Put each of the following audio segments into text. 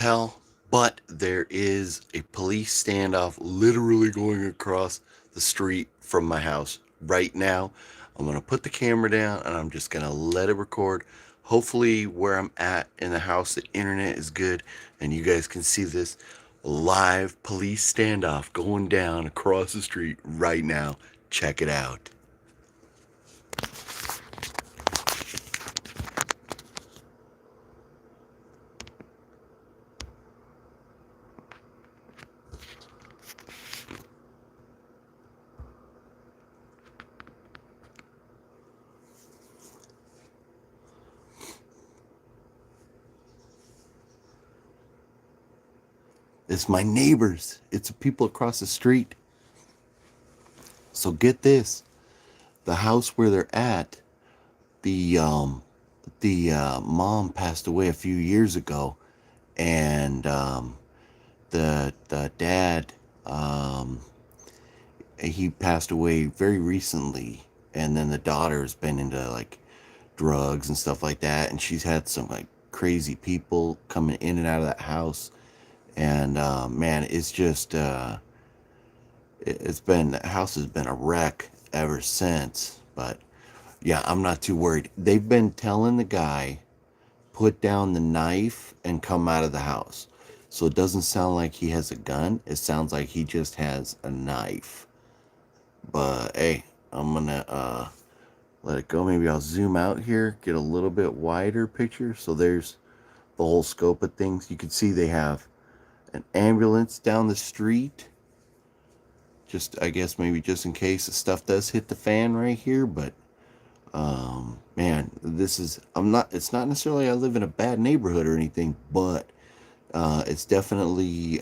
Hell, but there is a police standoff literally going across the street from my house right now. I'm going to put the camera down and I'm just going to let it record. Hopefully, where I'm at in the house, the internet is good and you guys can see this live police standoff going down across the street right now. Check it out. It's my neighbors, it's the people across the street. So get this, the house where they're at, the mom passed away a few years ago, and the dad, he passed away very recently, and then the daughter's been into like drugs and stuff like that, and she's had some like crazy people coming in and out of that house, and man, it's just it's been, the house has been a wreck ever since. But yeah, I'm not too worried. They've been telling the guy, put down the knife and come out of the house. So it doesn't sound like he has a gun. It sounds like he just has a knife. But hey, I'm gonna let it go. Maybe I'll zoom out here, get a little bit wider picture. So there's the whole scope of things. You can see they have an ambulance down the street. Just, I guess, maybe just in case the stuff does hit the fan right here. But man, this is, I'm not, it's not necessarily I live in a bad neighborhood or anything, but it's definitely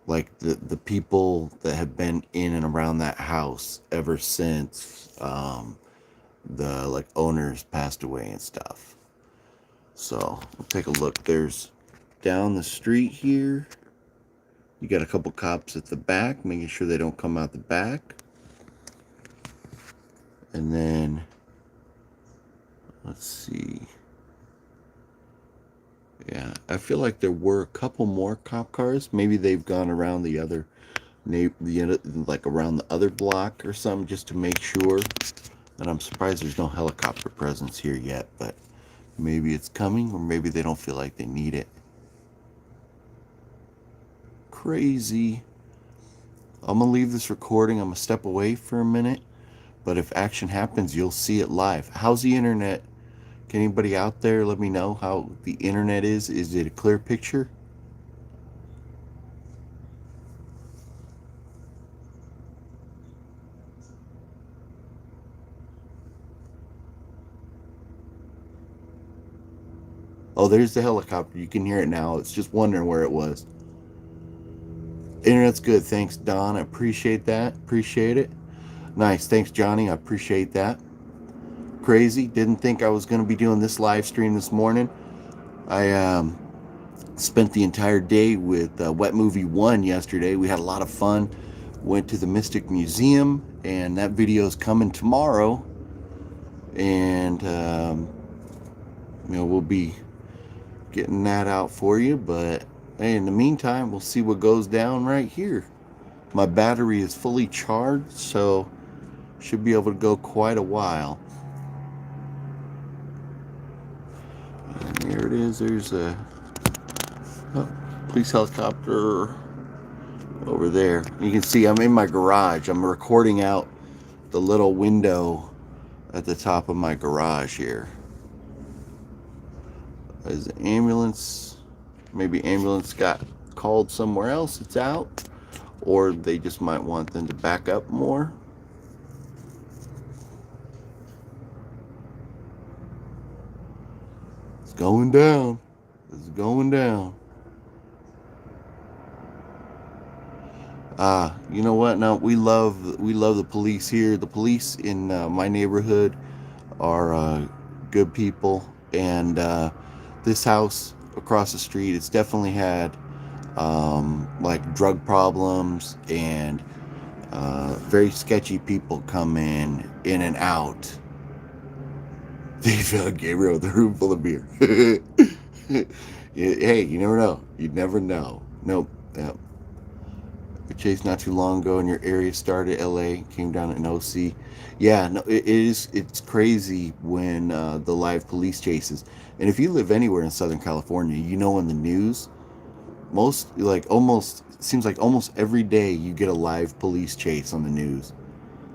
like the people that have been in and around that house ever since the like owners passed away and stuff. So we'll take a look. There's down the street here, you got a couple cops at the back, making sure they don't come out the back. And then, let's see. Yeah, I feel like there were a couple more cop cars. Maybe they've gone around the other, like around the other block or something, just to make sure. And I'm surprised there's no helicopter presence here yet, but maybe it's coming, or maybe they don't feel like they need it. Crazy. I'm gonna leave this recording. I'm gonna step away for a minute, but if action happens, you'll see it live. How's the internet? Can anybody out there let me know how the internet is? Is it a clear picture? Oh, there's the helicopter. You can hear it now. It's just wondering where it was. Internet's good. Thanks, Don. I appreciate that. Appreciate it. Nice. Thanks, Johnny. I appreciate that. Crazy. Didn't think I was going to be doing this live stream this morning. I spent the entire day with Wet Movie 1 yesterday. We had a lot of fun. Went to the Mystic Museum, and that video is coming tomorrow. And, we'll be getting that out for you. But hey, in the meantime, we'll see what goes down right here. My battery is fully charged, so should be able to go quite a while. And there it is. There's a police helicopter over there. You can see I'm in my garage. I'm recording out the little window at the top of my garage here. There's an ambulance. Maybe ambulance got called somewhere else. It's out. Or they just might want them to back up more. It's going down. It's going down. You know what? No, we love the police here. The police in my neighborhood are good people, and this house across the street, it's definitely had like drug problems and very sketchy people come in and out. They found Gabriel with a room full of beer. Hey, you never know. You never know. Nope. Yep. A chase not too long ago in your area started. LA came down in OC. Yeah, no, it is. It's crazy when the live police chases. And if you live anywhere in Southern California, you know in the news, most like almost seems like almost every day you get a live police chase on the news.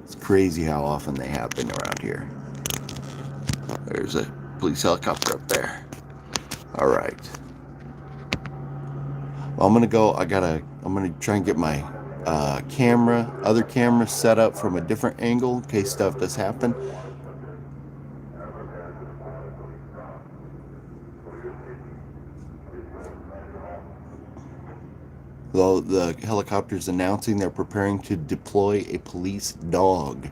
It's crazy how often they happen around here. There's a police helicopter up there. All right. Well, I'm gonna go. I'm gonna try and get my other camera set up from a different angle in case stuff does happen. Though the helicopter's announcing they're preparing to deploy a police dog.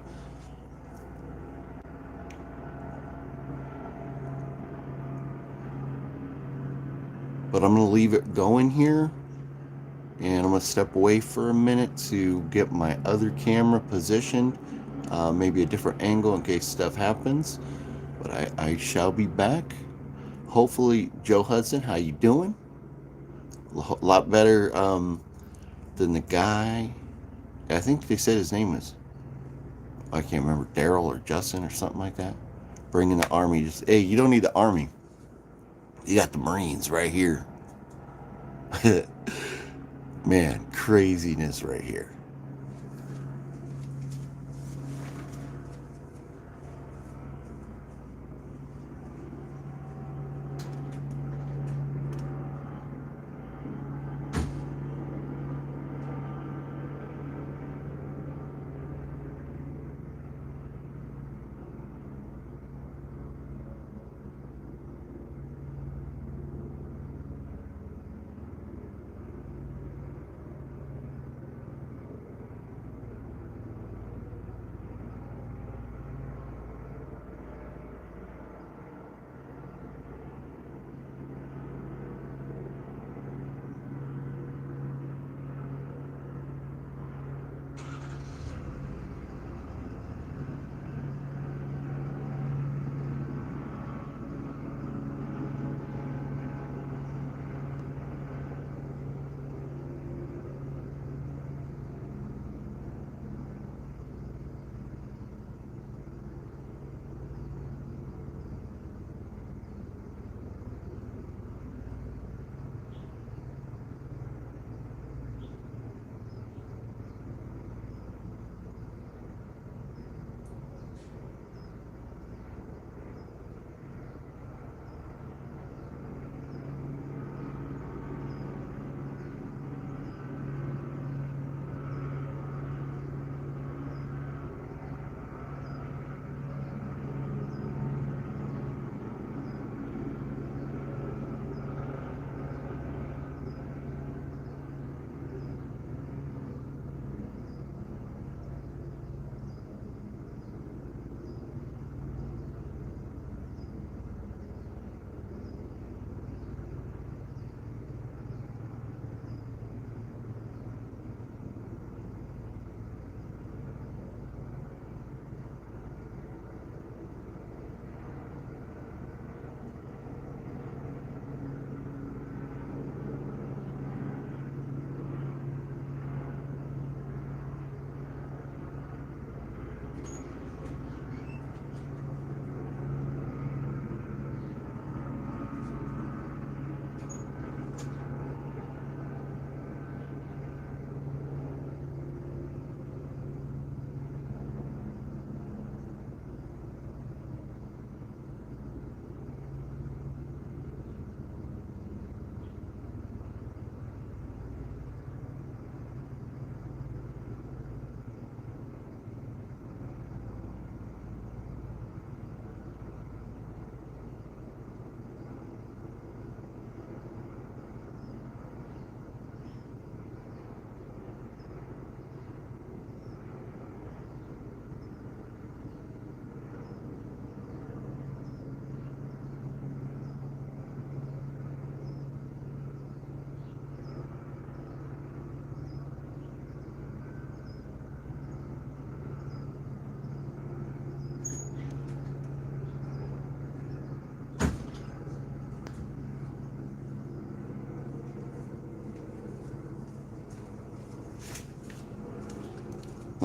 But I'm gonna leave it going here, and I'm gonna step away for a minute to get my other camera positioned, maybe a different angle in case stuff happens. But I shall be back. Hopefully, Joe Hudson, how you doing? A lot better than the guy. I think they said his name was, I can't remember, Daryl or Justin or something like that. Bringing the army. Just hey, you don't need the army. You got the Marines right here. Man, craziness right here.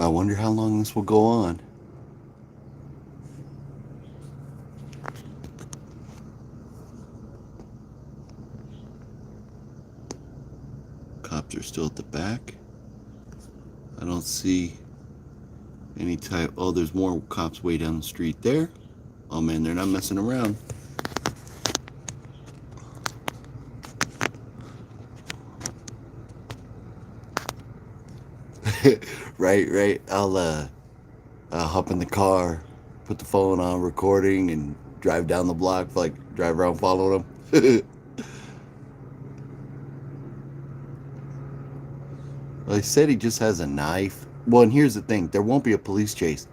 I wonder how long this will go on. Cops are still at the back. I don't see any type. Oh, there's more cops way down the street there. Oh man, they're not messing around. Right. I'll hop in the car, put the phone on recording, and drive down the block, like drive around following them. Well, he said he just has a knife. Well, and here's the thing: there won't be a police chase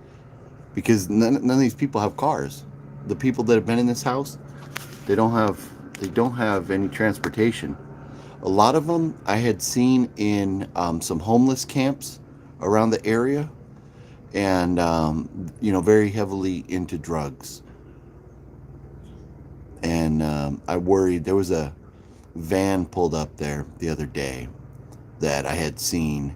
because none of these people have cars. The people that have been in this house, they don't have they don't have any transportation. A lot of them I had seen in some homeless camps around the area, and very heavily into drugs. And I worried there was a van pulled up there the other day that I had seen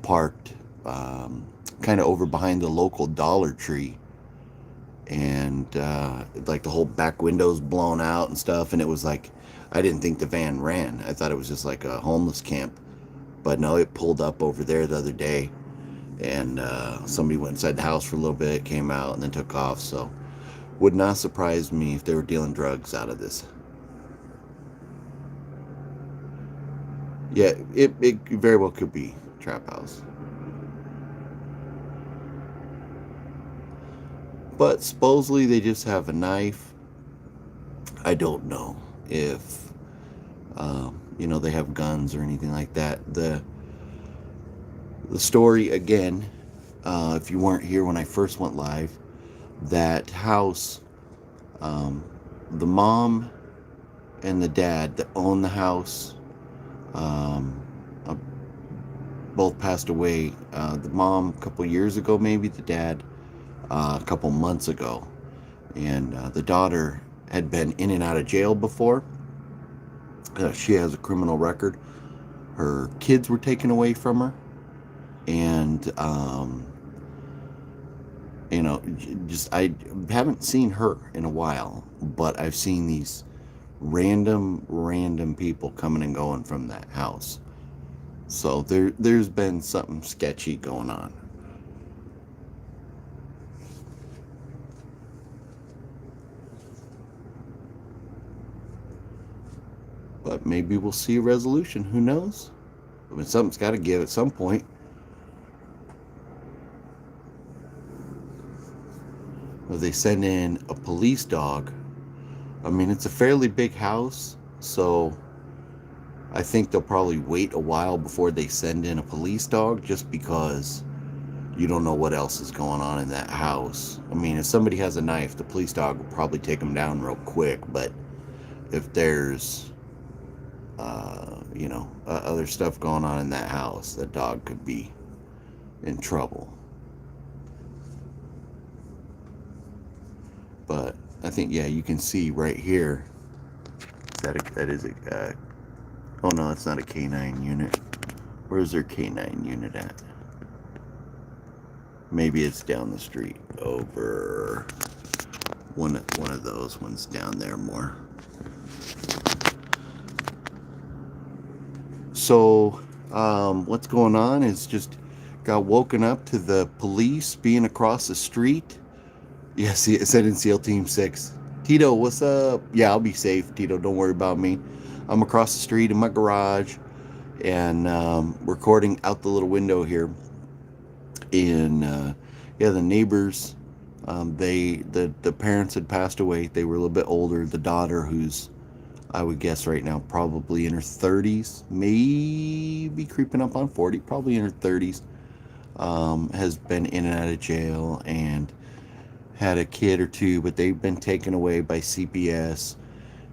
parked kind of over behind the local Dollar Tree, and like the whole back windows blown out and stuff. And it was like I didn't think the van ran. I thought it was just like a homeless camp, but no, it pulled up over there the other day, and somebody went inside the house for a little bit, came out, and then took off. So would not surprise me if they were dealing drugs out of this. Yeah, it very well could be trap house. But supposedly they just have a knife. I don't know if they have guns or anything like that. The story again, if you weren't here when I first went live, that house, um, the mom and the dad that own the house, um, uh, both passed away. The mom a couple years ago, maybe the dad a couple months ago, and the daughter had been in and out of jail before. She has a criminal record. Her kids were taken away from her, and just I haven't seen her in a while, but I've seen these random people coming and going from that house. So there's been something sketchy going on. But maybe we'll see a resolution. Who knows? I mean, something's got to give at some point. If they send in a police dog, I mean, it's a fairly big house, so I think they'll probably wait a while before they send in a police dog, just because you don't know what else is going on in that house. I mean, if somebody has a knife, the police dog will probably take them down real quick, but if there's other stuff going on in that house, that dog could be in trouble. But I think, yeah, you can see right here that is a. Oh no, it's not a K9 unit. Where's their K9 unit at? Maybe it's down the street over one of those ones down there more. So, what's going on is just got woken up to the police being across the street. Yes, it said in SEAL Team 6. Tito, what's up? Yeah, I'll be safe, Tito. Don't worry about me. I'm across the street in my garage and recording out the little window here. And the neighbors, the parents had passed away. They were a little bit older. The daughter, who's I would guess right now probably in her 30s, maybe creeping up on 40, probably in her 30s, has been in and out of jail and had a kid or two, but they've been taken away by CPS.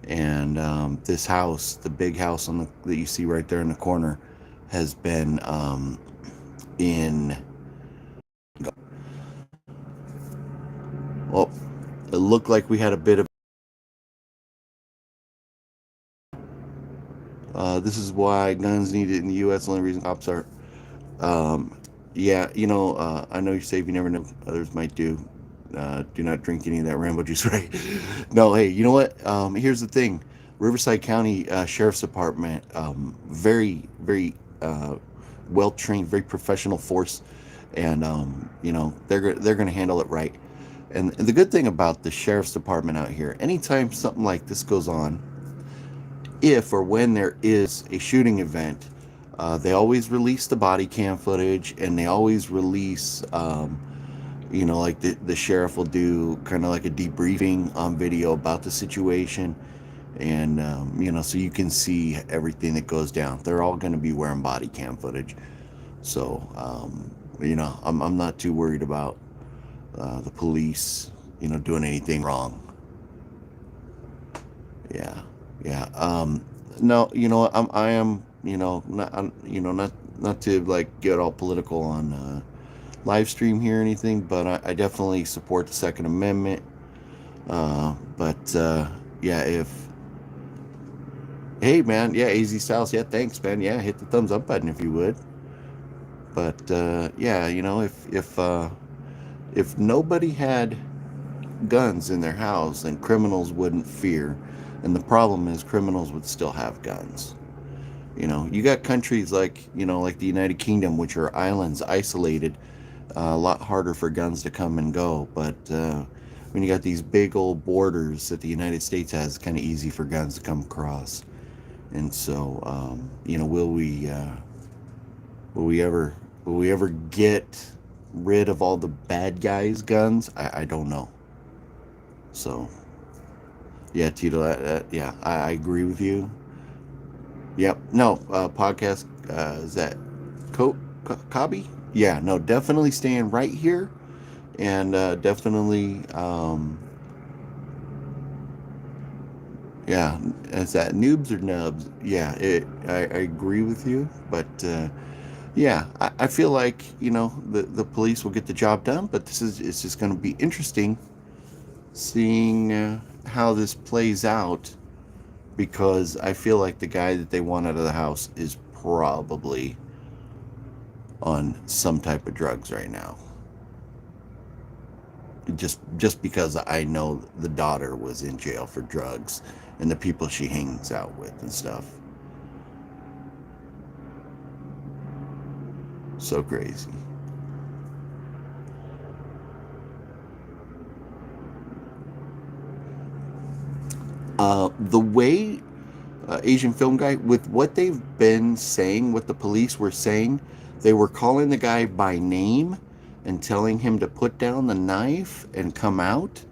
And this house, the big house that you see right there in the corner, has been in. Well, it looked like we had a bit of. This is why guns needed in the U.S. The only reason cops are Yeah, I know you say if you never know, others might do. Do not drink any of that Rambo juice, right? No, hey, you know what? Here's the thing: Riverside County Sheriff's Department, very, very well trained, very professional force, and they're going to handle it right. And the good thing about the sheriff's department out here, anytime something like this goes on, if or when there is a shooting event, they always release the body cam footage, and they always release, like the sheriff will do kind of like a debriefing on video about the situation, and so you can see everything that goes down. They're all going to be wearing body cam footage, so I'm not too worried about the police, doing anything wrong. Yeah, yeah. No, I am, not, not to like get all political on live stream here or anything, but I definitely support the Second Amendment. But yeah, if hey man, yeah, AZ Styles, yeah, thanks man, yeah, hit the thumbs up button if you would. But yeah, if nobody had guns in their house, then criminals wouldn't fear. And the problem is criminals would still have guns. You got countries like the United Kingdom, which are islands, isolated, a lot harder for guns to come and go. But when you got these big old borders that the United States has, it's kind of easy for guns to come across. And so, will we ever, will we ever get rid of all the bad guys' guns? I don't know. So, yeah, Tito, yeah, I agree with you. Yep. No, podcast, is that Cobby? Yeah, no, definitely staying right here. And definitely, yeah, is that noobs or nubs? Yeah, I agree with you. But yeah, I feel like, the police will get the job done. But it's just going to be interesting seeing how this plays out, because I feel like the guy that they want out of the house is probably on some type of drugs right now. Just because I know the daughter was in jail for drugs and the people she hangs out with and stuff. So crazy. The way Asian film guy, with what they've been saying, what the police were saying, they were calling the guy by name and telling him to put down the knife and come out.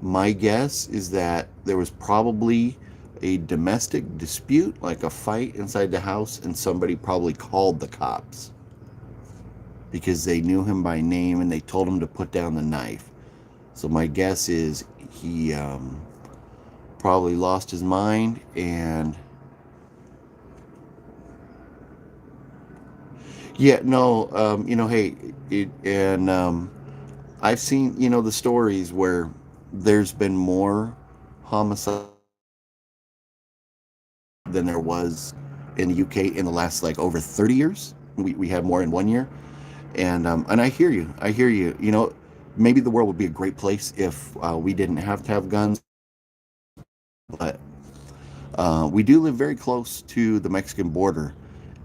My guess is that there was probably a domestic dispute, like a fight inside the house, and somebody probably called the cops because they knew him by name and they told him to put down the knife. So my guess is he probably lost his mind. And yeah, no, hey, and I've seen, the stories where there's been more homicide than there was in the UK in the last like over 30 years. We had more in 1 year. And I hear you. I hear you. Maybe the world would be a great place if we didn't have to have guns, but we do live very close to the Mexican border,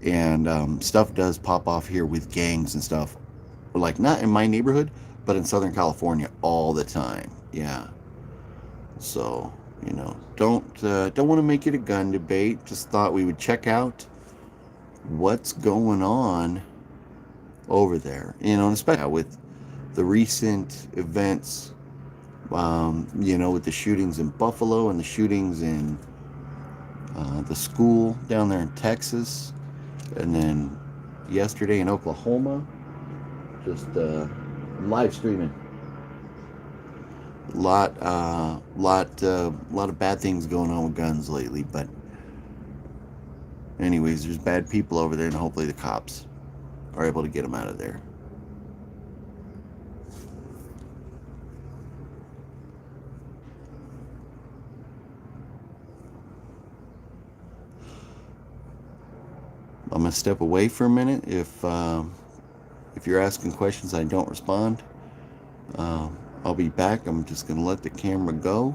and stuff does pop off here with gangs and stuff. Like not in my neighborhood, but in Southern California all the time. Yeah. So don't want to make it a gun debate. Just thought we would check out what's going on over there. And especially with the recent events, with the shootings in Buffalo and the shootings in the school down there in Texas, and then yesterday in Oklahoma, just live streaming. Lot of bad things going on with guns lately. But anyways, there's bad people over there, and hopefully the cops are able to get them out of there. I'm gonna step away for a minute. If If you're asking questions, I don't respond. I'll be back. I'm just going to let the camera go.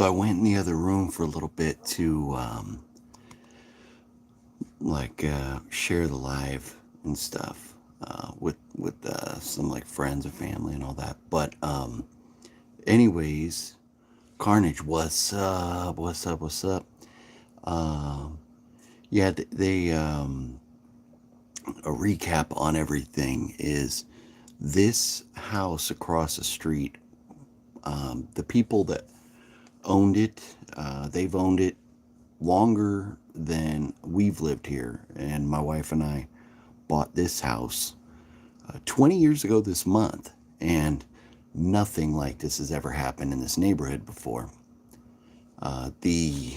So I went in the other room for a little bit to share the live and stuff with some like friends and family and all that. But anyways, Carnage, what's up? What's up? What's up? Um, yeah, they a recap on everything is this house across the street. The people that owned it, they've owned it longer than we've lived here, and my wife and I bought this house 20 years ago this month, and nothing like this has ever happened in this neighborhood before. The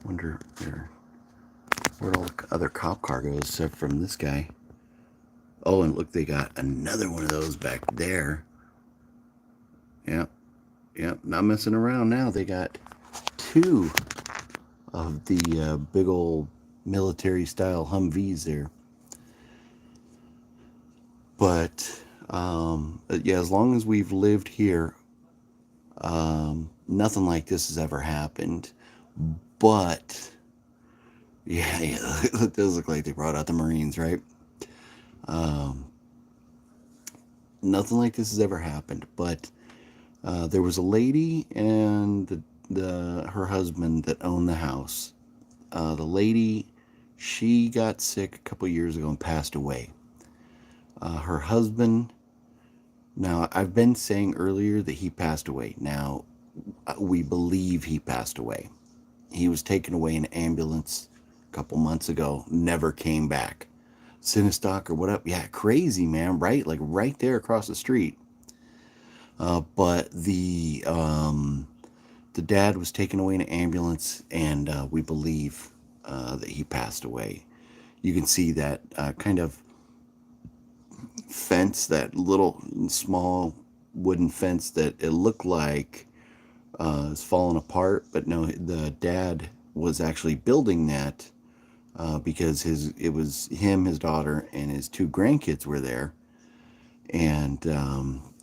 wonder where'd all the other cop car goes except from this guy. Oh, and look, they got another one of those back there. Yep, yep, not messing around now. They got two of the big old military style Humvees there. But yeah, as long as we've lived here, nothing like this has ever happened. But yeah, it does look like they brought out the Marines, right? Nothing like this has ever happened. But there was a lady and the her husband that owned the house. The lady, she got sick a couple years ago and passed away. Her husband, now I've been saying earlier that he passed away. Now we believe he passed away. He was taken away in an ambulance a couple months ago, never came back. Sinistock or what up? Yeah, crazy man, right? Like right there across the street. But the dad was taken away in an ambulance, and we believe that he passed away. You can see that kind of fence, that little small wooden fence that it looked like is falling apart, but no, the dad was actually building that because it was him, his daughter, and his two grandkids were there, and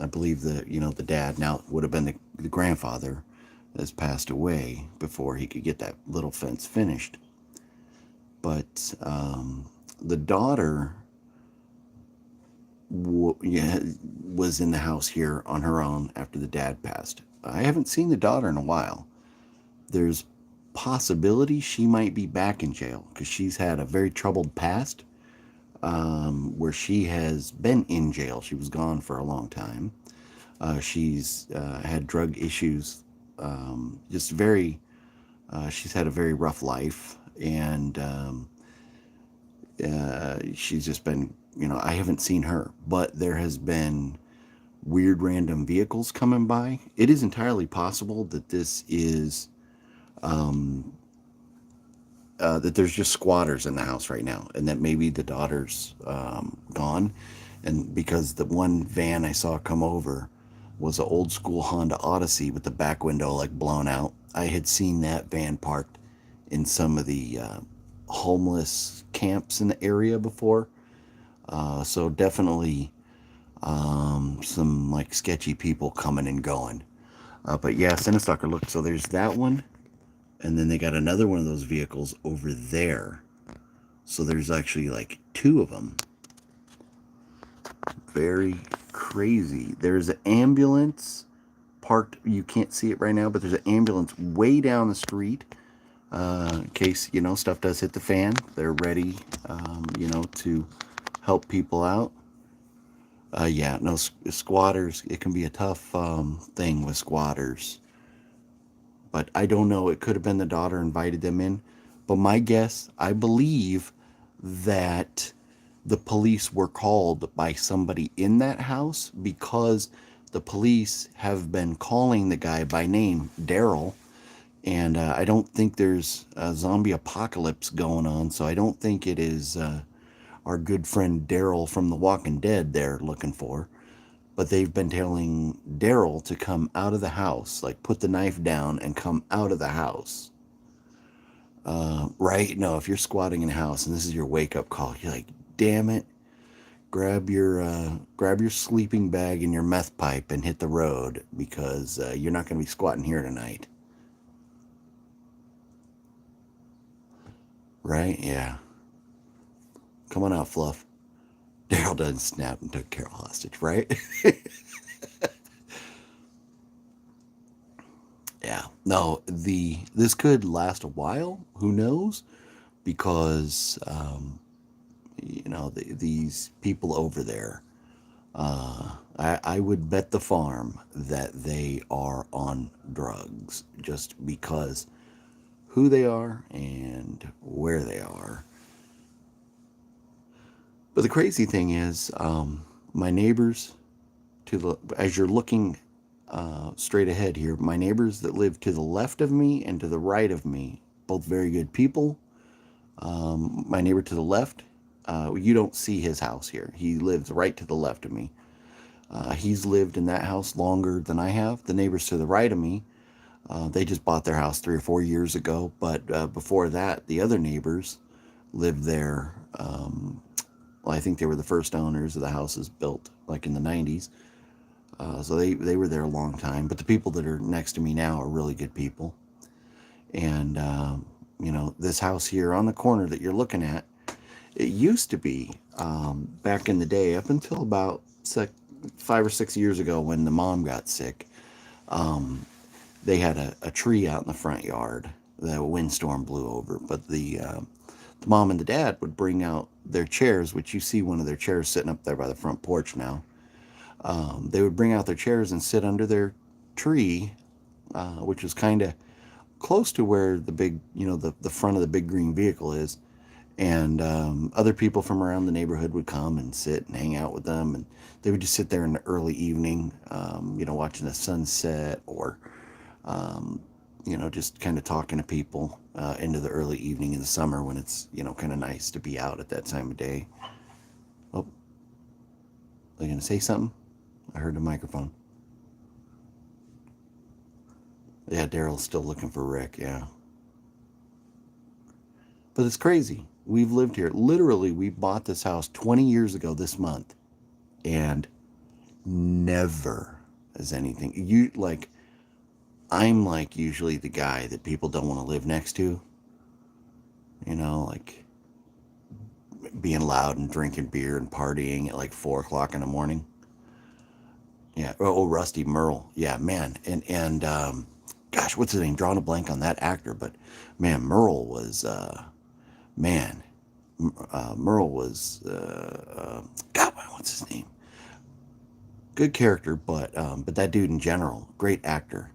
I believe the dad now would have been the grandfather has passed away before he could get that little fence finished. But the daughter was in the house here on her own after the dad passed. I haven't seen the daughter in a while. There's possibility she might be back in jail because she's had a very troubled past where she has been in jail. She was gone for a long time. She's had drug issues, just very, she's had a very rough life, and she's just been, I haven't seen her, but there has been weird random vehicles coming by. It is entirely possible that this is that there's just squatters in the house right now, and that maybe the daughter's gone. And because the one van I saw come over was an old school Honda Odyssey with the back window like blown out. I had seen that van parked in some of the homeless camps in the area before. So definitely some like sketchy people coming and going. But yeah, Cinestalker, look, so there's that one. And then they got another one of those vehicles over there. So there's actually like two of them. Very crazy. There's an ambulance parked. You can't see it right now, but there's an ambulance way down the street. In case, stuff does hit the fan. They're ready, to help people out. Yeah, no, squatters, it can be a tough thing with squatters. But I don't know. It could have been the daughter invited them in. But my guess, I believe that the police were called by somebody in that house because the police have been calling the guy by name, Daryl. And I don't think there's a zombie apocalypse going on. So I don't think it is our good friend Daryl from The Walking Dead they're looking for. But they've been telling Daryl to come out of the house, like put the knife down and come out of the house. Right? No, if you're squatting in a house and this is your wake up call, you're like, damn it, grab your sleeping bag and your meth pipe and hit the road because you're not going to be squatting here tonight. Right? Yeah. Come on out, Fluff. Daryl doesn't snap and took Carol hostage, right? Yeah. No, this could last a while. Who knows? Because these people over there. I would bet the farm that they are on drugs just because who they are and where they are. But the crazy thing is, my neighbors as you're looking straight ahead here, my neighbors that live to the left of me and to the right of me, both very good people. My neighbor to the left, you don't see his house here. He lives right to the left of me. He's lived in that house longer than I have. The neighbors to the right of me, they just bought their house 3 or 4 years ago. But before that, the other neighbors lived there. Well, I think they were the first owners of the houses built like in the 90s. So they were there a long time. But the people that are next to me now are really good people. And, this house here on the corner that you're looking at, it used to be back in the day, up until about 5 or 6 years ago when the mom got sick. They had a tree out in the front yard that a windstorm blew over. But the mom and the dad would bring out their chairs, which you see one of their chairs sitting up there by the front porch now. They would bring out their chairs and sit under their tree, which was kind of close to where the big, the front of the big green vehicle is. And other people from around the neighborhood would come and sit and hang out with them. And they would just sit there in the early evening, watching the sunset or, just kind of talking to people into the early evening in the summer when it's, kind of nice to be out at that time of day. Oh, are you going to say something? I heard the microphone. Yeah, Daryl's still looking for Rick, yeah. But it's crazy. We've lived here. Literally, we bought this house 20 years ago this month. And never has anything. I'm like usually the guy that people don't want to live next to. Like being loud and drinking beer and partying at like 4 o'clock in the morning. Yeah. Oh, Rusty Merle. Yeah, man. And gosh, what's his name? Drawing a blank on that actor, but man, Merle was man. Merle was God. What's his name? Good character, but that dude in general, great actor.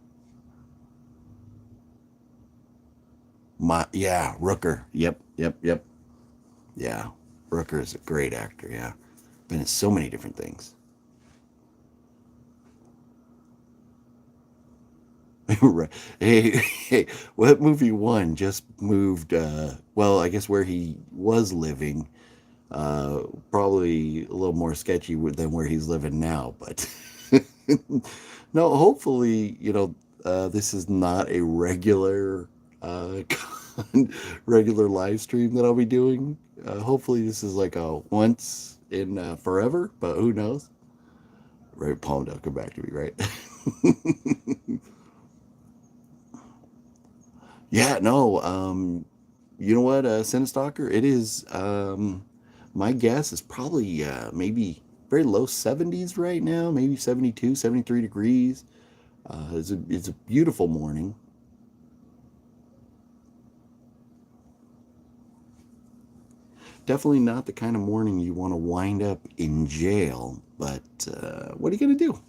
Rooker. Yep. Yeah, Rooker is a great actor. Yeah, been in so many different things. Right. Hey, what movie one just moved? Well, I guess where he was living, probably a little more sketchy than where he's living now. But no, hopefully, this is not a uh, regular live stream that I'll be doing. Hopefully, this is like a once in forever, but who knows? Right, Palmdale, come back to me, right? Yeah, no. You know what, Cinestalker? It is. My guess is probably maybe very low 70s right now, maybe 72, 73 degrees. It's a beautiful morning. Definitely not the kind of morning you want to wind up in jail, but what are you going to do?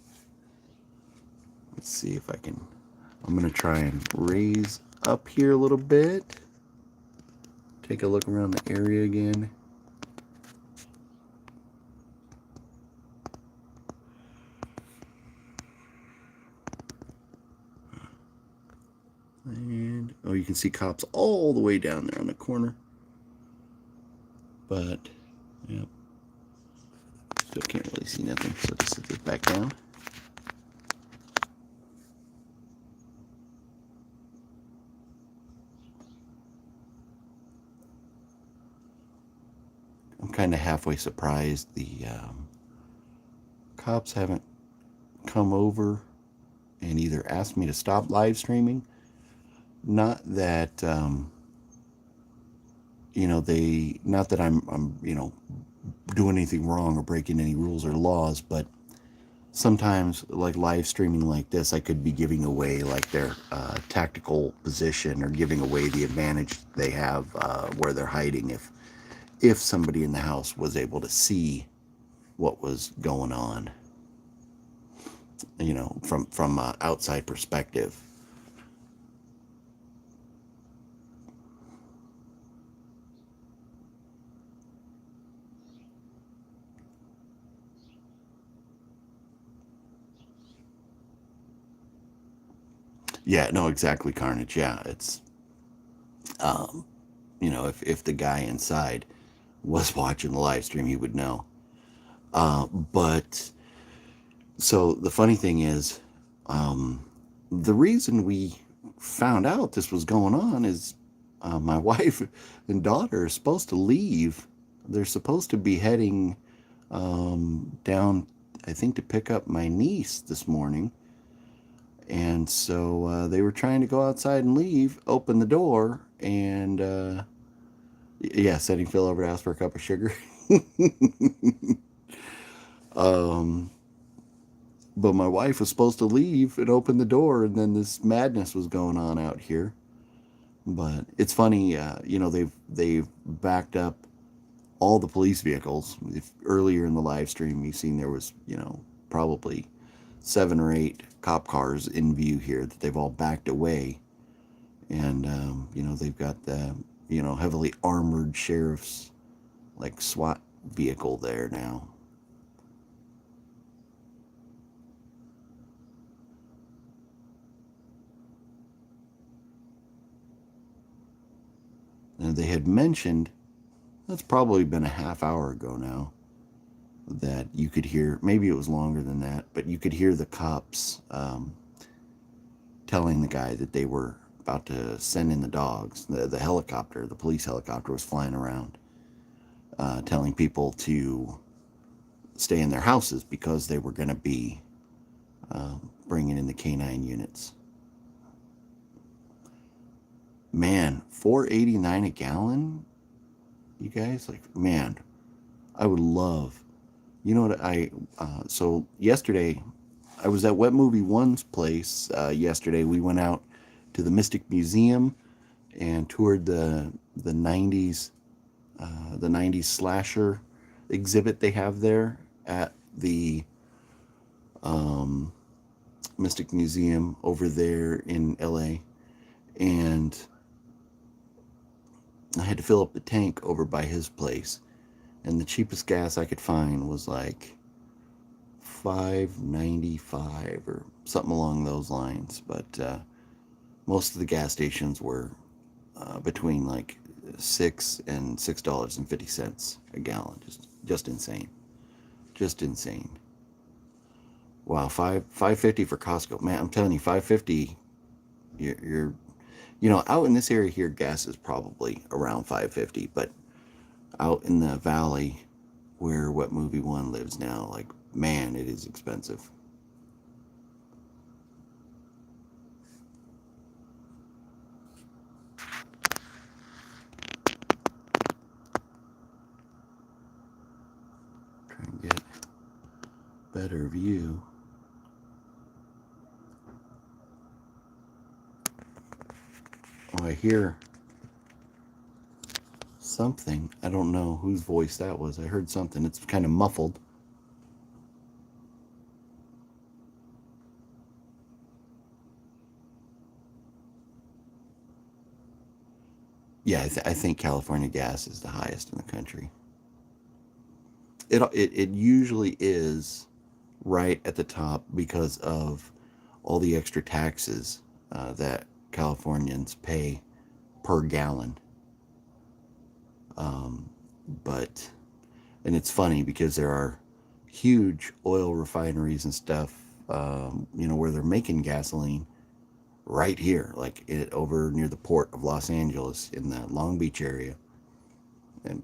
Let's see if I can. I'm going to try and raise up here a little bit. Take a look around the area again. And, oh, you can see cops all the way down there on the corner. But, yep. Still can't really see nothing, so just set this back down. I'm kind of halfway surprised the cops haven't come over and either asked me to stop live streaming. Not that not that I'm doing anything wrong or breaking any rules or laws, but sometimes like live streaming like this, I could be giving away like their tactical position or giving away the advantage they have where they're hiding if somebody in the house was able to see what was going on, from outside perspective. Yeah, no, exactly, Carnage. Yeah, it's if the guy inside was watching the live stream, he would know. But so the funny thing is, the reason we found out this was going on is my wife and daughter are supposed to leave. They're supposed to be heading down, I think, to pick up my niece this morning. And so they were trying to go outside and leave, open the door, and yeah, sending Phil over to ask for a cup of sugar. um, but my wife was supposed to leave and open the door, and then this madness was going on out here. But it's funny, they've backed up all the police vehicles. If earlier in the live stream you've seen there was probably 7 or 8 cop cars in view here that they've all backed away, and they've got the heavily armored sheriff's like SWAT vehicle there now. And they had mentioned, that's probably been a half hour ago now, that you could hear, maybe it was longer than that, but you could hear the cops telling the guy that they were about to send in the dogs. The helicopter, the police helicopter, was flying around, telling people to stay in their houses because they were going to be bringing in the canine units. Man, $4.89 a gallon, you guys, like, man, I would love, what so yesterday I was at Wet Movie One's place. Yesterday we went out to the Mystic Museum and toured the 90s the 90s slasher exhibit they have there at the Mystic Museum over there in LA. And I had to fill up the tank over by his place, and the cheapest gas I could find was like $5.95 or something along those lines. But most of the gas stations were between like $6 and $6.50 a gallon. Just insane. Just insane. Wow, 5.50 for Costco. Man, I'm telling you, 5.50. You're out in this area here, gas is probably around 5.50, but out in the valley where Wet Movie One lives now, like, man, it is expensive. Try and get better view. Oh, I hear something. I don't know whose voice that was. I heard something. It's kind of muffled. Yeah, I think California gas is the highest in the country. It usually is right at the top because of all the extra taxes that Californians pay per gallon. But and it's funny because there are huge oil refineries and stuff, where they're making gasoline right here, like over near the port of Los Angeles in the Long Beach area. And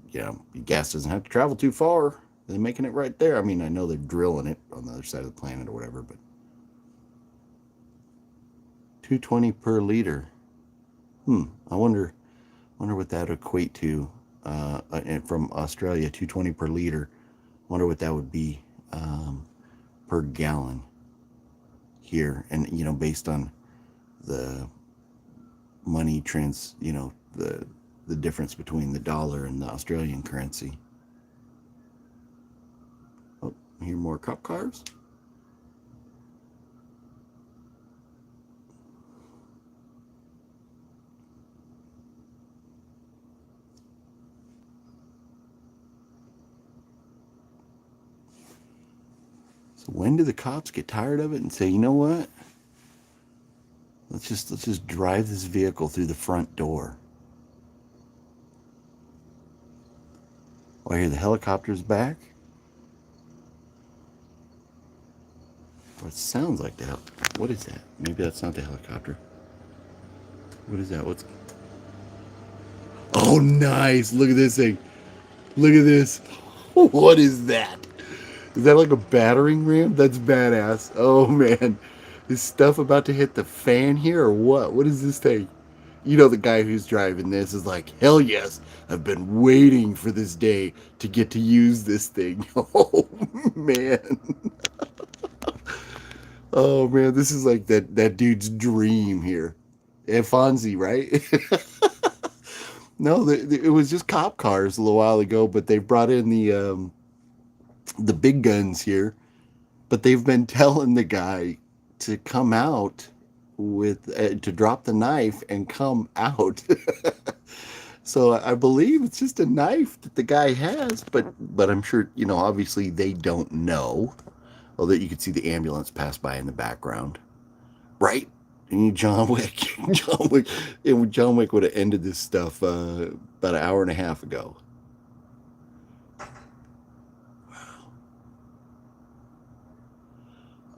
gas doesn't have to travel too far. They're making it right there. I mean, I know they're drilling it on the other side of the planet or whatever, but 220 per liter. I wonder what that would equate to. And from Australia, 220 per liter. Wonder what that would be per gallon here, and based on the money the difference between the dollar and the Australian currency. Oh, here more cop cars. So when do the cops get tired of it and say, you know what? Let's just drive this vehicle through the front door. Oh, I hear the helicopter's back. Or it sounds like the what is that? Maybe that's not the helicopter. What is that? What's Oh, nice. Look at this thing. Look at this. What is that? Is that like a battering ram? That's badass. Oh man. Is stuff about to hit the fan here or what? What is this thing? The guy who's driving this is like, hell yes, I've been waiting for this day to get to use this thing. Oh man. Oh man, this is like that dude's dream here. Fonzie, right? No, it was just cop cars a little while ago, but they brought in the big guns here. But they've been telling the guy to come out with to drop the knife and come out. So I believe it's just a knife that the guy has, but I'm sure obviously they don't know. Although you could see the ambulance pass by in the background, right? And John Wick, John Wick would have ended this stuff about an hour and a half ago.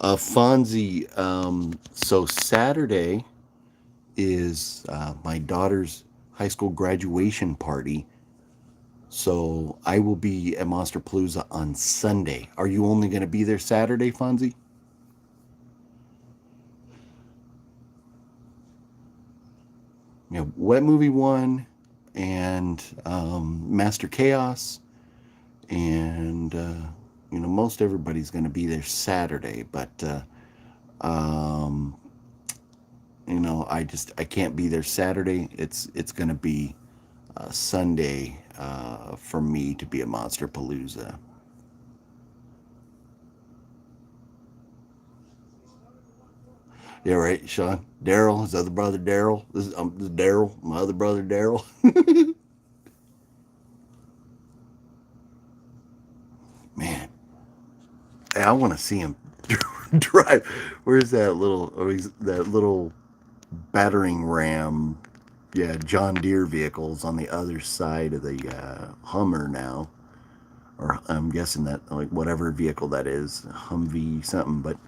Fonzie. So Saturday is my daughter's high school graduation party. So I will be at Monster Palooza on Sunday. Are you only going to be there Saturday, Fonzie? Wet Movie 1 and Master Chaos. And, most everybody's going to be there Saturday. But, I can't be there Saturday. It's going to be Sunday for me to be at Monster Palooza. Yeah, right, Sean. Daryl, his other brother Daryl. This is Daryl, my other brother Daryl. Man, hey, I want to see him drive. Where's that little battering ram? Yeah, John Deere vehicles on the other side of the Hummer now, or I'm guessing that like whatever vehicle that is, Humvee something. But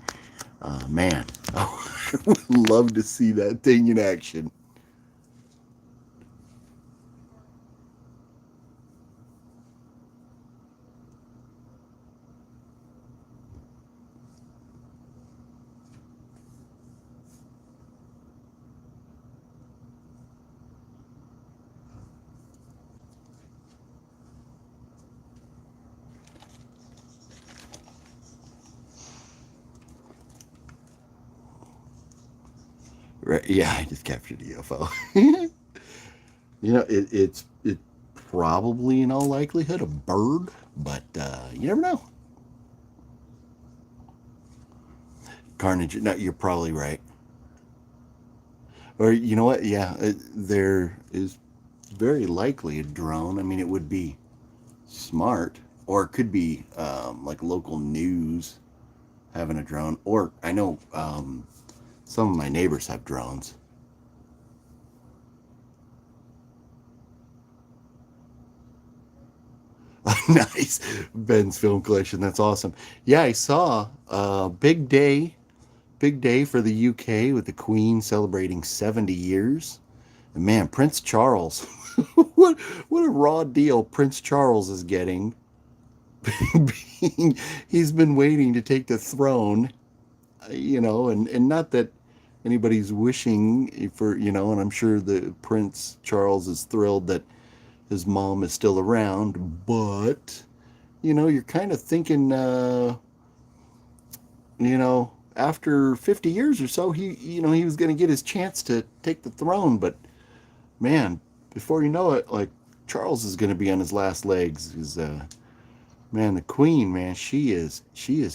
man, oh, I would love to see that thing in action. Right? Yeah, I just captured the UFO. It's probably in all likelihood a bird, but you never know. Carnage. No, you're probably right. Or you know what? Yeah, there is very likely a drone. I mean, it would be smart, or it could be like local news having a drone. Or I know some of my neighbors have drones. Nice. Ben's film collection. That's awesome. Yeah, I saw big day for the UK with the Queen celebrating 70 years. And man, Prince Charles. what what a raw deal Prince Charles is getting. He's been waiting to take the throne, and not that anybody's wishing for, and I'm sure the Prince Charles is thrilled that his mom is still around, but you're kind of thinking, after 50 years or so, he was going to get his chance to take the throne, but man, before you know it, like Charles is going to be on his last legs. Is Man, the Queen, man, she is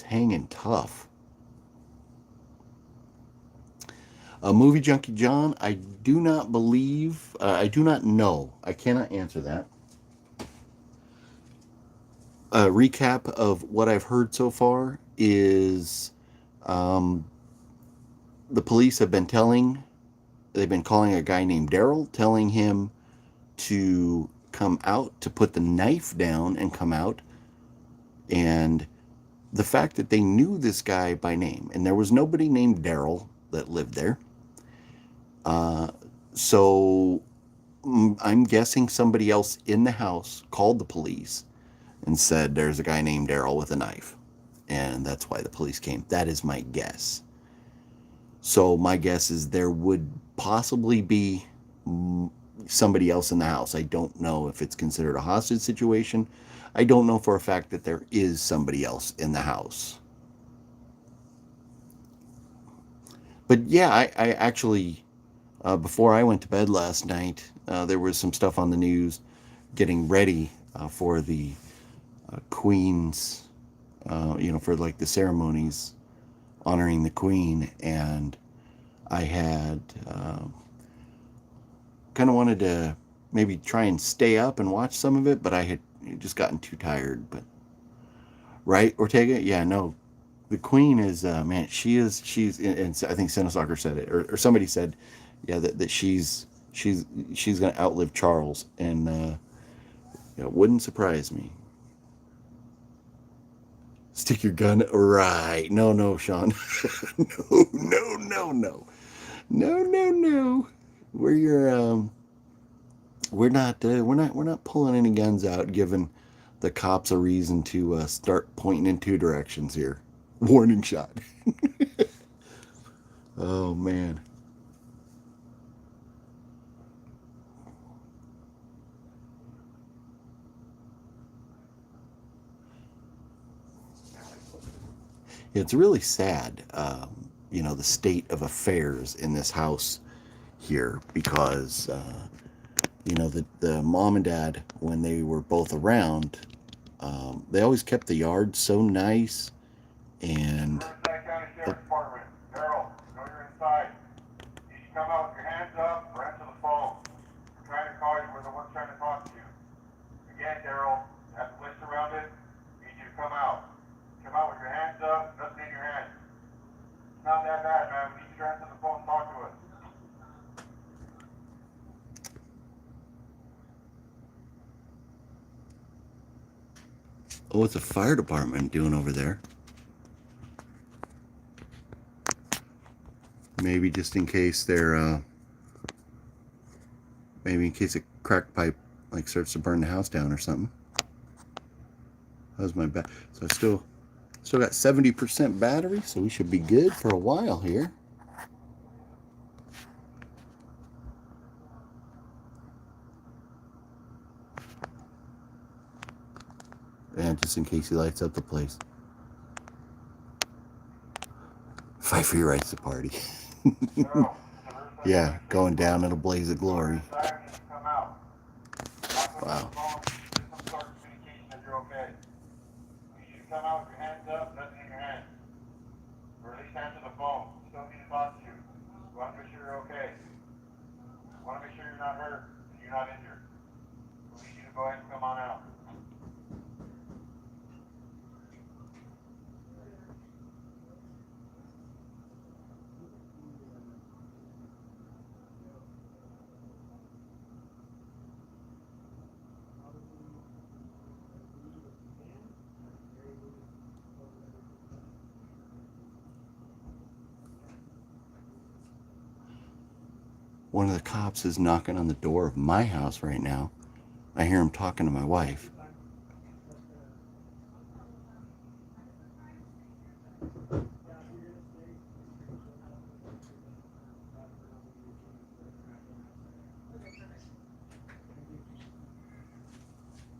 hanging tough. Movie Junkie John, I do not believe, I do not know, I cannot answer that. A recap of what I've heard so far is um, the police have been they've been calling a guy named Daryl, telling him to come out, to put the knife down and come out. And the fact that they knew this guy by name, and there was nobody named Daryl that lived there. Uh, so I'm guessing somebody else in the house called the police and said there's a guy named Daryl with a knife. And that's why the police came. That is my guess. So my guess is there would possibly be somebody else in the house. I don't know if it's considered a hostage situation. I don't know for a fact that there is somebody else in the house. But yeah, I actually, before I went to bed last night, there was some stuff on the news getting ready for the Queen's, for like the ceremonies honoring the Queen. And I had kind of wanted to maybe try and stay up and watch some of it, but I had just gotten too tired. But right, Ortega? Yeah, no. The Queen is, man, and I think Senna Soccer said it, or somebody said, yeah, that she's going to outlive Charles, and it wouldn't surprise me. Stick your gun right. No, no, Sean. No, no, no, no, no, no, no. We're we're not pulling any guns out, giving the cops a reason to start pointing in two directions here. Warning shot. Oh man. It's really sad, the state of affairs in this house here because, the mom and dad, when they were both around, they always kept the yard so nice. And Riverside County Sheriff's Department. Daryl, know you're inside. You should come out with your hands up or answer the phone. We're trying to call you. We're the ones trying to talk to you. Again, Daryl, have the place surrounded. Need you to come out. Come out with your hands up, nothing in your hands. It's not that bad, man. We need you to answer the phone and talk to us. what's the fire department doing over there? Maybe just in case maybe in case a crack pipe like starts to burn the house down or something. How's my So I still got 70% battery, so we should be good for a while here. And just in case he lights up the place. Fight for your rights to party. Daryl, Yeah, going down in a blaze of glory. inside, you should come out. Talk to us on Wow. the phone. Get some sort of communication that you're okay. You should come out with your hands up, nothing in your hands. Or at least answer the phone. Still need to talk to you. We want to make sure you're okay. We want to make sure you're not hurt and you're not injured. We need you to go ahead and come on out. One of the cops is knocking on the door of my house right now. I hear him talking to my wife.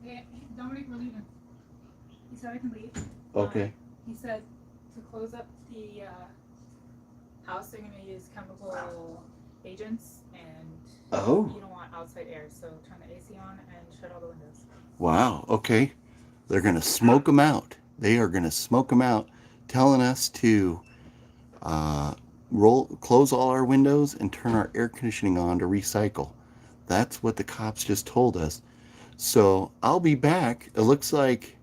Yeah, Dominic, we're leaving. He said I can leave. Okay. He said to close up the house, they're going to use chemical agents, and Oh. you don't want outside air, so turn the AC on and shut all the windows. Wow. Okay. They're going to smoke them out. They are going to smoke them out, telling us to uh, close all our windows and turn our air conditioning on to recycle. That's what the cops just told us. So I'll be back. It looks like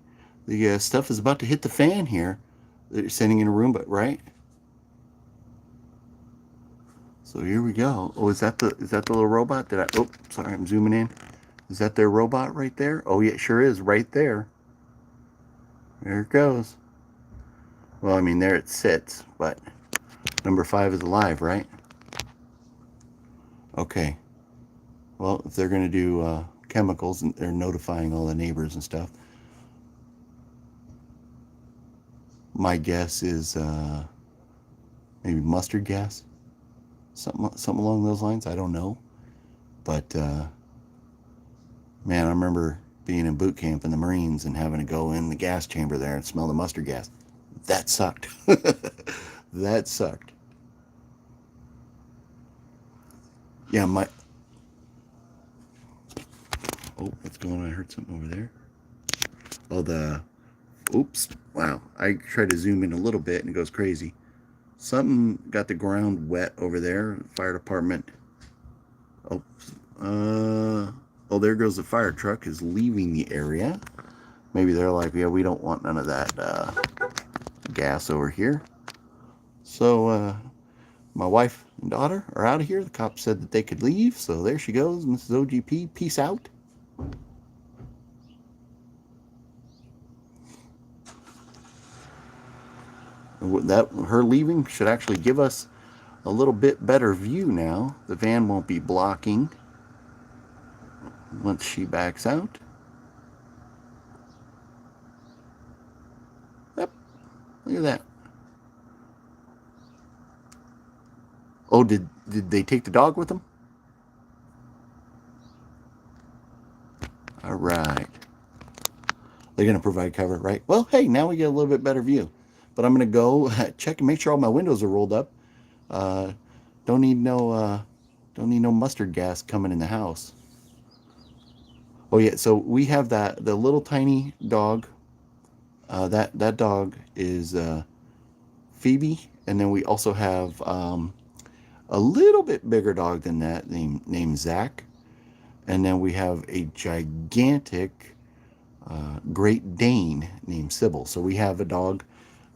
the stuff is about to hit the fan here. They're sending in a room, but right. So here we go. Oh, is that the little robot? Did I? Oh, sorry, I'm zooming in. Is that their robot right there? Oh, yeah, it sure is right there. There it goes. Well, I mean, there it sits, but number 5 is alive, right? Okay. Well, if they're going to do chemicals and they're notifying all the neighbors and stuff, my guess is maybe mustard gas, something along those lines. I don't know, but man, I remember being in boot camp in the Marines and having to go in the gas chamber there and smell the mustard gas. That sucked. That sucked. Yeah, my. Oh, what's going on? I heard something over there. Oh, the. Oops. Wow. I tried to zoom in a little bit and it goes crazy. Something got the ground wet over there. Fire department. Oh, oh, there goes the fire truck is leaving the area. Maybe they're like, yeah, we don't want none of that gas over here. So my wife and daughter are out of here. The cops said that they could leave. So there she goes, Mrs. OGP. Peace out. That her leaving should actually give us a little bit better view now. The van won't be blocking once she backs out. Yep, look at that. Oh, did they take the dog with them? All right. They're going to provide cover, right? Well, hey, now we get a little bit better view. But I'm going to go check and make sure all my windows are rolled up. Uh, don't need no mustard gas coming in the house. Oh yeah, so we have the little tiny dog. That dog is Phoebe, and then we also have a little bit bigger dog than that named Zach, and then we have a gigantic Great Dane named Sybil. So we have a dog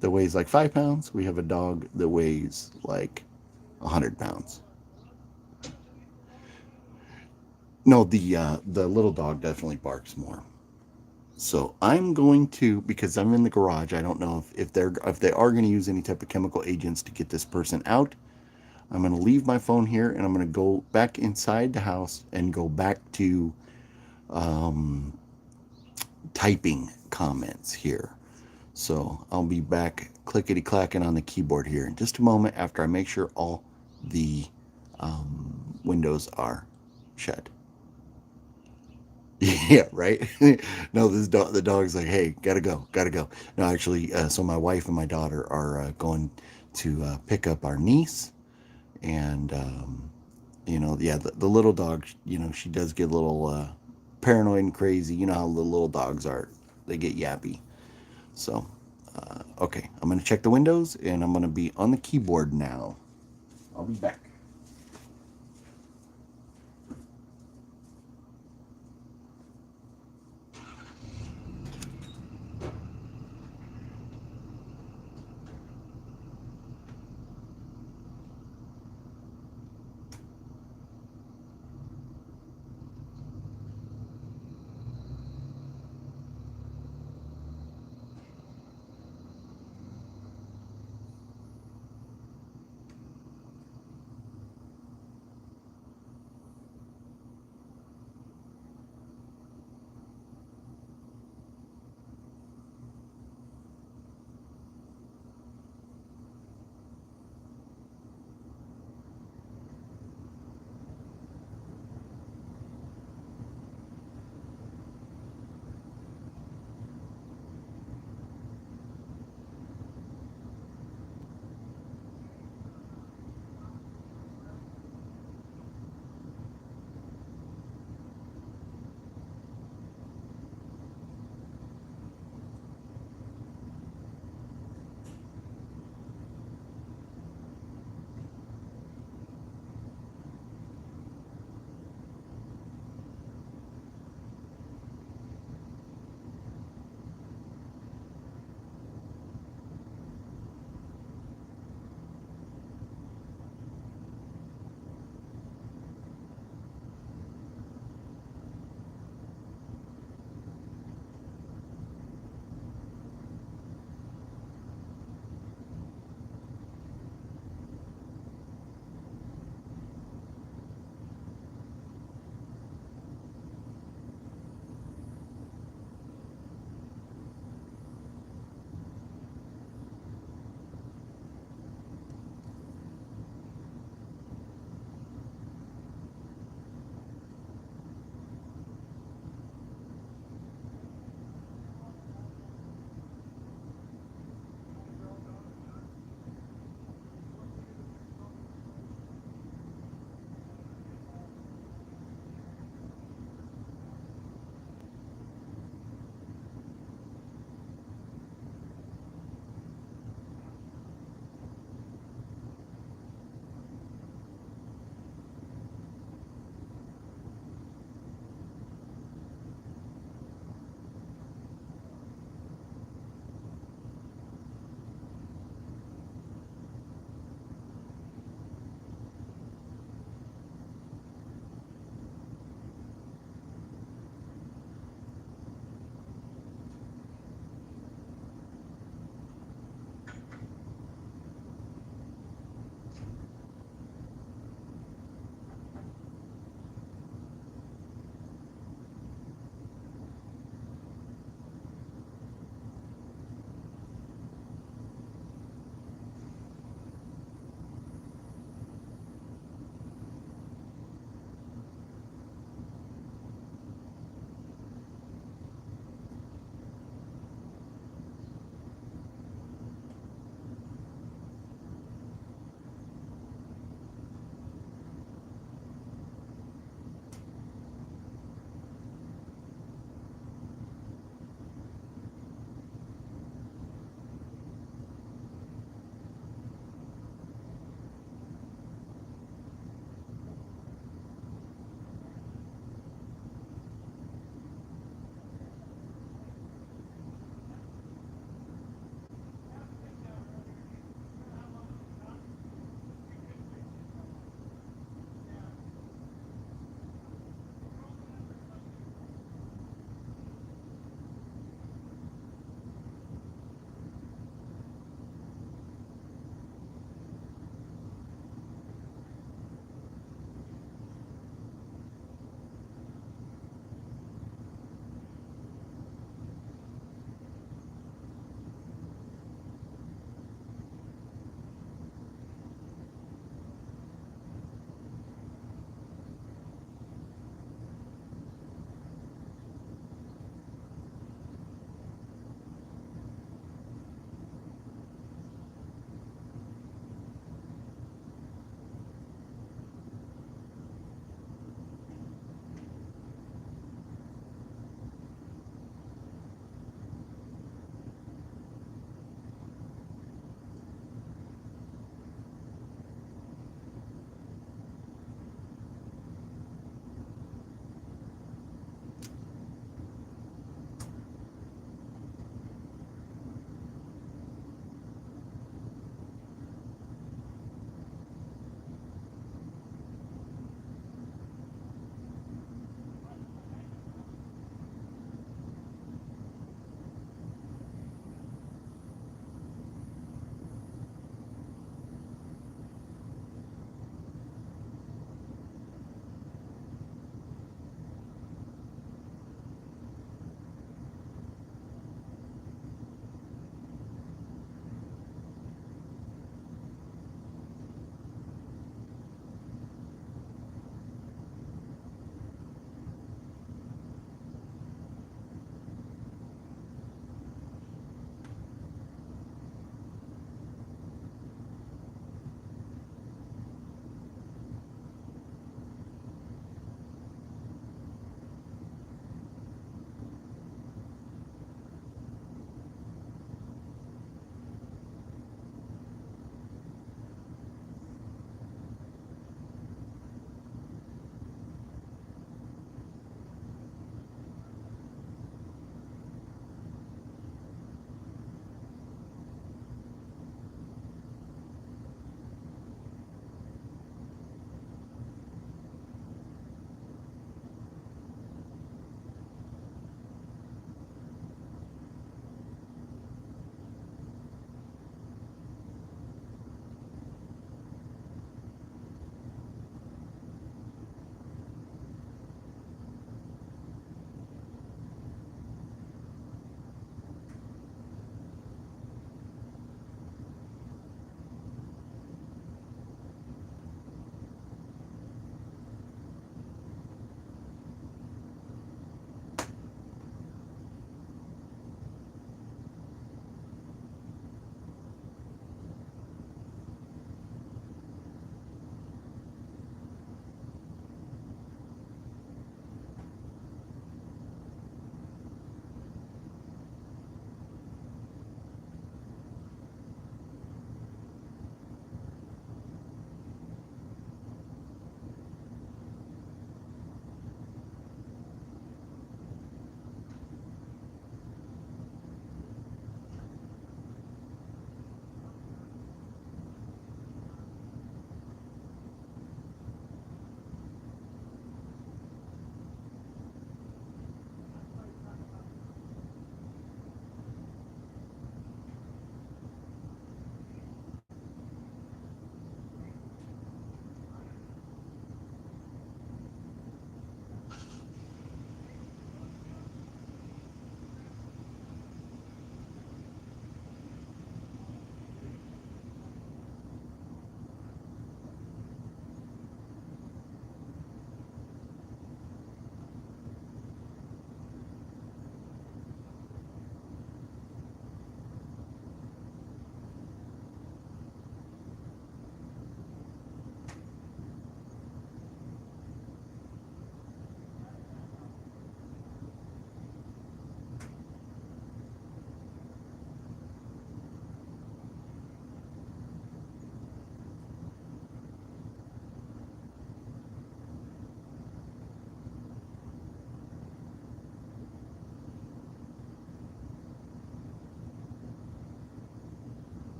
that weighs like 5 pounds. We have a dog that weighs like 100 pounds. No, the little dog definitely barks more. So I'm going to, because I'm in the garage. I don't know if they are going to use any type of chemical agents to get this person out. I'm going to leave my phone here and I'm going to go back inside the house and go back to typing comments here. So I'll be back clickety clacking on the keyboard here in just a moment after I make sure all the windows are shut. Yeah, right. No, the dog's like, hey, gotta go, gotta go. No, actually, so my wife and my daughter are going to pick up our niece, and yeah, the little dog, she does get a little paranoid and crazy. You know how the little dogs are; they get yappy. So, okay, I'm gonna check the windows, and I'm gonna be on the keyboard now. I'll be back.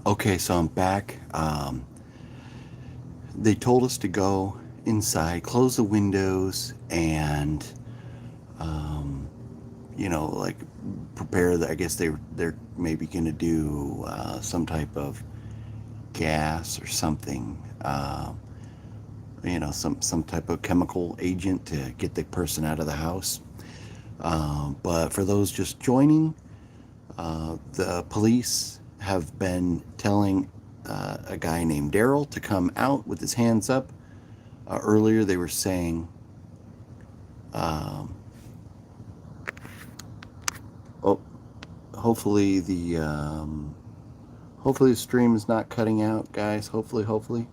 Okay, so I'm back. They told us to go inside, close the windows, and like prepare. I guess they're maybe going to do some type of gas or something. Some type of chemical agent to get the person out of the house. But for those just joining, the police have been telling a guy named Daryl to come out with his hands up. Earlier, they were saying, um, "Oh, hopefully hopefully the stream is not cutting out, guys. Hopefully."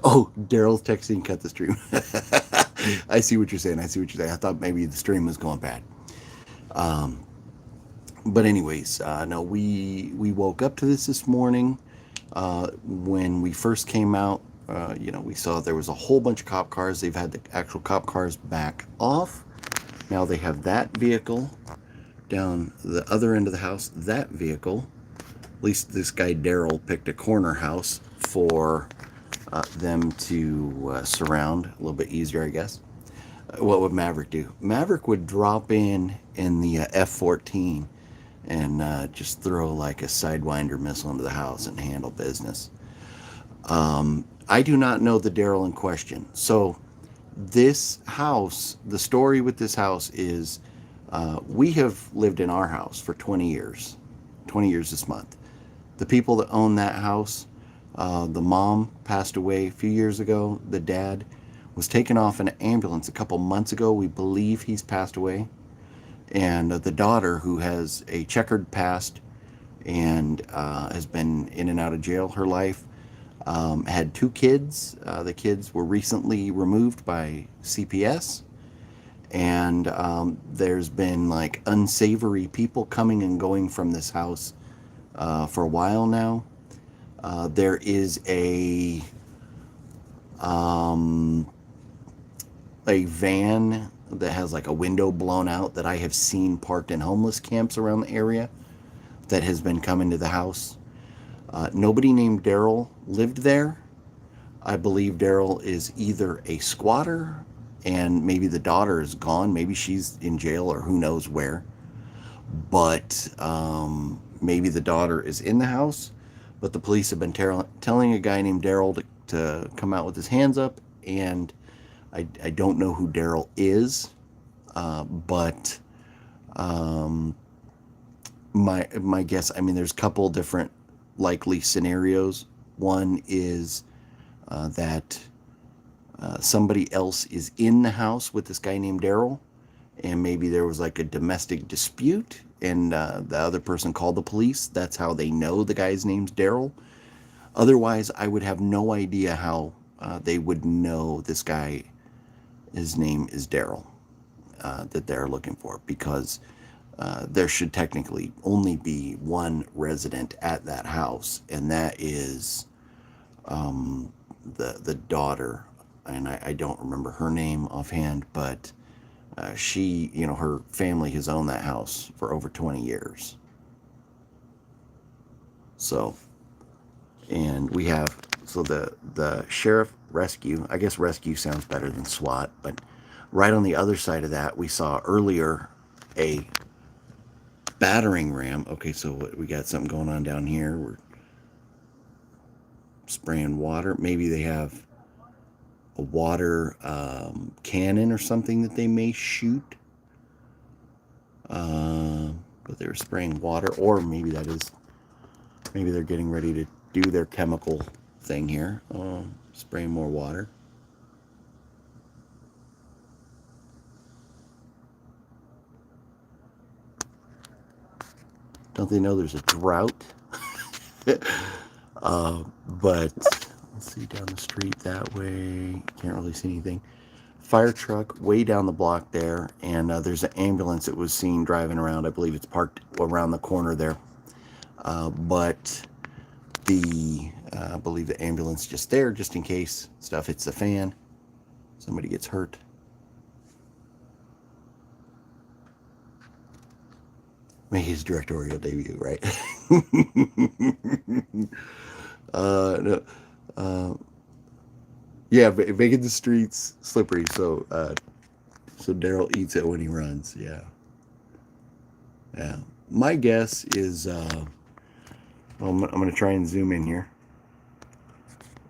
Oh, Daryl's texting, cut the stream. I see what you're saying. I thought maybe the stream was going bad. Um, but anyways, no, we woke up to this morning. When we first came out, we saw there was a whole bunch of cop cars. They've had the actual cop cars back off. Now they have that vehicle down the other end of the house. That vehicle, at least this guy Daryl picked a corner house for them to surround a little bit easier, I guess. What would Maverick do? Maverick would drop in the F-14 and just throw like a Sidewinder missile into the house and handle business. I do not know the Daryl in question. So this house, the story with this house is we have lived in our house for 20 years. 20 years this month. The people that own that house, the mom passed away a few years ago. The dad was taken off in an ambulance a couple months ago. We believe he's passed away. And the daughter, who has a checkered past and has been in and out of jail her life, had two kids. The kids were recently removed by CPS. And there's been like unsavory people coming and going from this house for a while now. There is a van that has like a window blown out that I have seen parked in homeless camps around the area that has been coming to the house. Nobody named Daryl lived there. I believe Daryl is either a squatter and maybe the daughter is gone. Maybe she's in jail or who knows where. But maybe the daughter is in the house. But the police have been telling a guy named Daryl to come out with his hands up. And I don't know who Daryl is. But my guess, I mean, there's a couple different likely scenarios. One is that somebody else is in the house with this guy named Daryl, and maybe there was like a domestic dispute, and the other person called the police. That's how they know the guy's name's Daryl. Otherwise, I would have no idea how they would know this guy, his name is Daryl, that they're looking for, because there should technically only be one resident at that house, and that is the daughter. And I don't remember her name offhand, but she, her family has owned that house for over 20 years. So, and we have, so the sheriff rescue, I guess rescue sounds better than SWAT, but right on the other side of that, we saw earlier a battering ram. Okay, so we got something going on down here. We're spraying water. Maybe they have a water cannon or something that they may shoot. But they're spraying water, or maybe they're getting ready to do their chemical thing here. Spraying more water. Don't they know there's a drought? But let's see, down the street that way, can't really see anything. Fire truck way down the block there, and there's an ambulance that was seen driving around. I believe it's parked around the corner there. But I believe the ambulance just there, just in case stuff hits the fan, somebody gets hurt. Make his directorial debut, right? No, uh, yeah, making the streets slippery. So Daryl eats it when he runs. Yeah, yeah. My guess is, well, I'm going to try and zoom in here.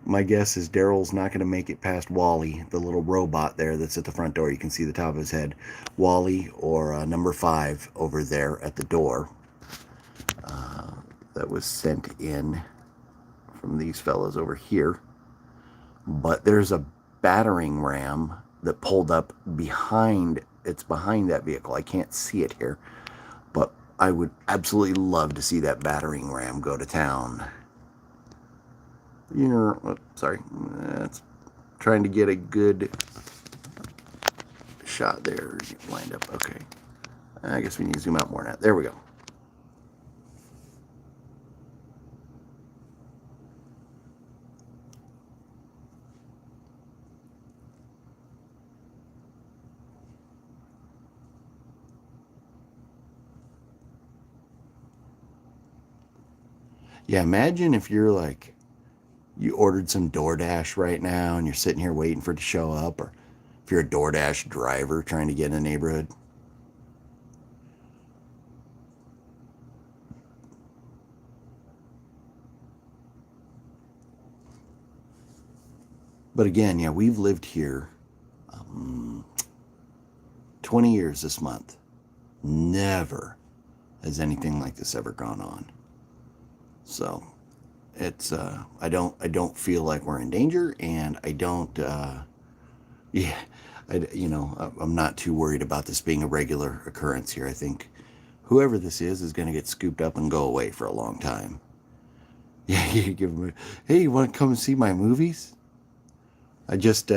My guess is Daryl's not going to make it past Wally, the little robot there that's at the front door. You can see the top of his head. Wally or number 5 over there at the door. That was sent in from these fellows over here. But there's a battering ram that pulled up behind. It's behind that vehicle. I can't see it here. But I would absolutely love to see that battering ram go to town. Sorry. That's trying to get a good shot there. Lined up. Okay. I guess we need to zoom out more now. There we go. Yeah, imagine if you're like, you ordered some DoorDash right now and you're sitting here waiting for it to show up, or if you're a DoorDash driver trying to get in a neighborhood. But again, yeah, we've lived here 20 years this month. Never has anything like this ever gone on. So it's I don't feel like we're in danger, and I don't yeah, I'm not too worried about this being a regular occurrence here. I think whoever this is going to get scooped up and go away for a long time. Yeah, you give them, hey, you want to come and see my movies? I just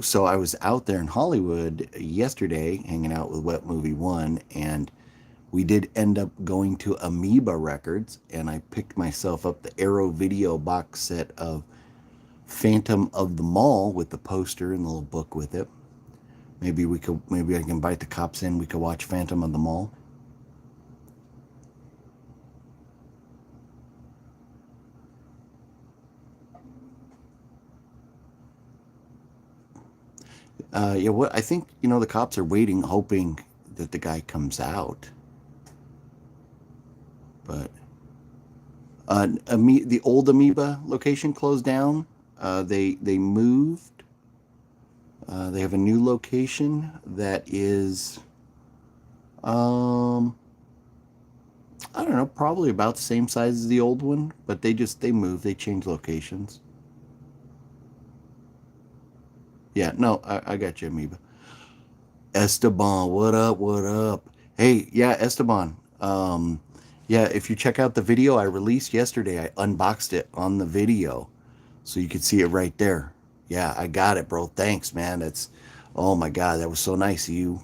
so I was out there in Hollywood yesterday hanging out with Wet Movie 1, and we did end up going to Amoeba Records, and I picked myself up the Arrow Video box set of Phantom of the Mall with the poster and the little book with it. Maybe I can invite the cops in. We could watch Phantom of the Mall. Yeah, what I think, the cops are waiting, hoping that the guy comes out. But the old Amoeba location closed down. They moved. They have a new location that is, I don't know, probably about the same size as the old one, but they moved. They changed locations. Yeah, no, I got you, Amoeba. Esteban, what up? What up? Hey, yeah, Esteban. Yeah, if you check out the video I released yesterday, I unboxed it on the video, so you could see it right there. Yeah, I got it, bro. Thanks, man. Oh my God, that was so nice of you.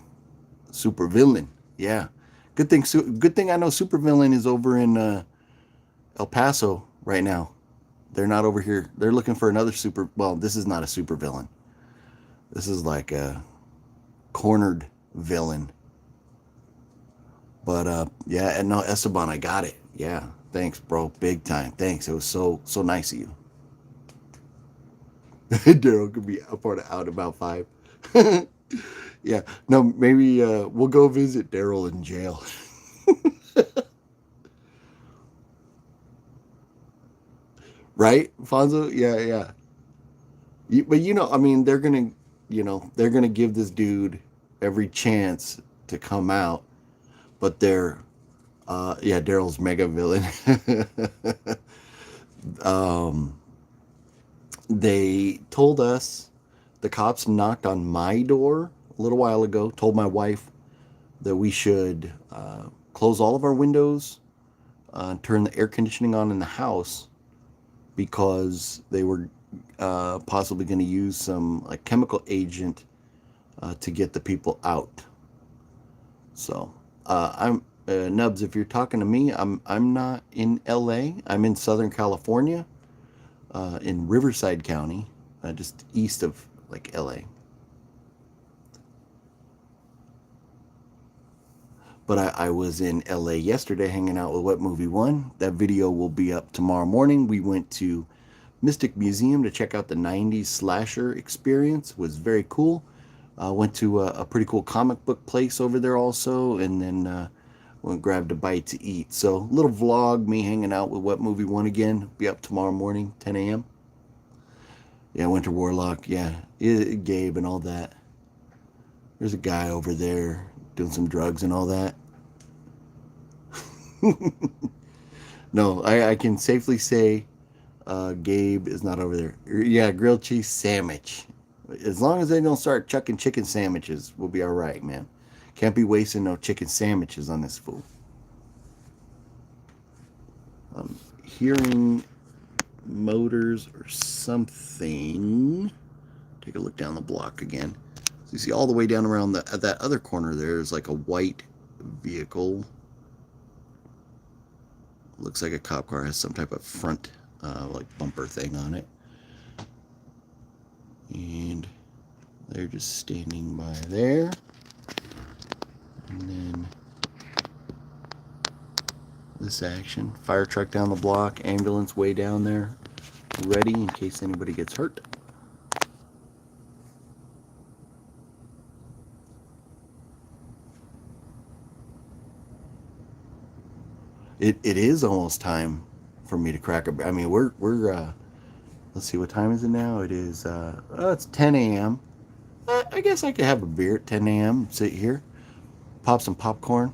Super villain. Yeah, good thing. Good thing I know Super Villain is over in El Paso right now. They're not over here. They're looking for another super. Well, this is not a super villain. This is like a cornered villain. But yeah, and no, Esteban, I got it. Yeah, thanks, bro, big time. Thanks. It was so nice of you. Daryl could be a part of Out About 5. Yeah, no, maybe we'll go visit Daryl in jail. Right, Fonzo? Yeah, yeah. But I mean, they're gonna give this dude every chance to come out, but yeah, Daryl's mega villain. um, they told us, the cops knocked on my door a little while ago, told my wife that we should close all of our windows, turn the air conditioning on in the house, because they were possibly going to use some like chemical agent to get the people out. So I'm Nubs. If you're talking to me, I'm not in L.A. I'm in Southern California, in Riverside County, just east of like L.A. But I was in LA yesterday hanging out with What Movie One. That video will be up tomorrow morning. We went to Mystic Museum to check out the 90s slasher experience. It was very cool. Went to a pretty cool comic book place over there also, and then went and grabbed a bite to eat. So little vlog, me hanging out with What Movie One again. Be up tomorrow morning, 10 a.m. Yeah, Winter Warlock. Yeah, Gabe and all that. There's a guy over there doing some drugs and all that. No, I can safely say Gabe is not over there. Yeah, grilled cheese sandwich. As long as they don't start chucking chicken sandwiches, we'll be all right, man. Can't be wasting no chicken sandwiches on this food. I'm hearing motors or something. Take a look down the block again. So you see all the way down around that other corner there is like a white vehicle. Looks like a cop car. Has some type of front like bumper thing on it. And they're just standing by there. And then this action. Fire truck down the block. Ambulance way down there. Ready in case anybody gets hurt. It is almost time for me to crack a. I mean, we're let's see, what time is it now? It is it's 10 a.m. I guess I could have a beer at 10 a.m. Sit here, pop some popcorn.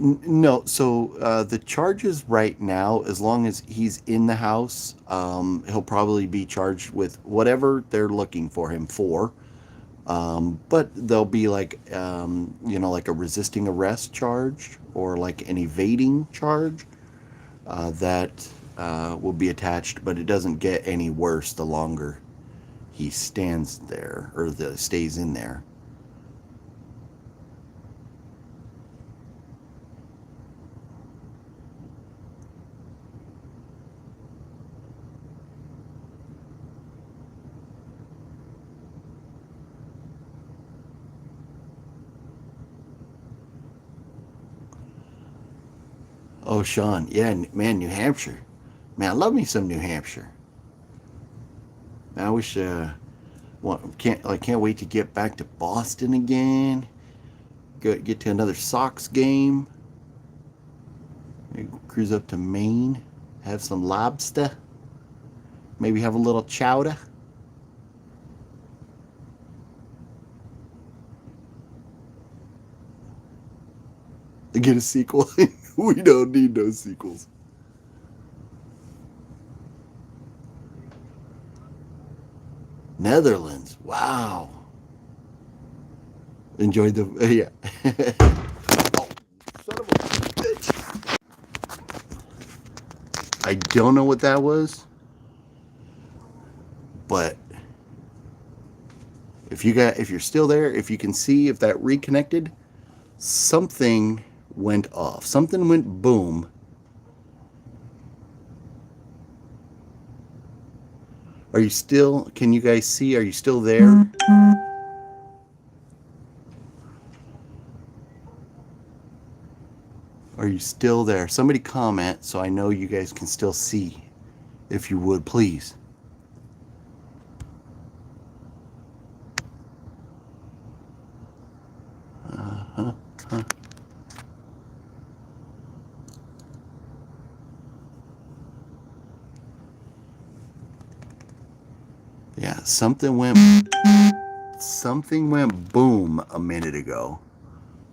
No, so the charges right now, as long as he's in the house, he'll probably be charged with whatever they're looking for him for. But there'll be like, like a resisting arrest charge or like an evading charge that will be attached, but it doesn't get any worse the longer he stands there or stays in there. Oh, Sean, yeah, man, New Hampshire. Man, I love me some New Hampshire. Man, I wish, can't wait to get back to Boston again. Get to another Sox game. Cruise up to Maine, have some lobster. Maybe have a little chowder. To get a sequel. We don't need no sequels. Netherlands. Wow. Enjoyed the yeah. Oh, son of a bitch. I don't know what that was, but if you're still there, if you can see if that reconnected, something went off. Something went boom. Are you still, can you guys see? Are you still there? Are you still there? Somebody comment so I know you guys can still see. If you would, please. Uh-huh. Yeah, something went boom a minute ago.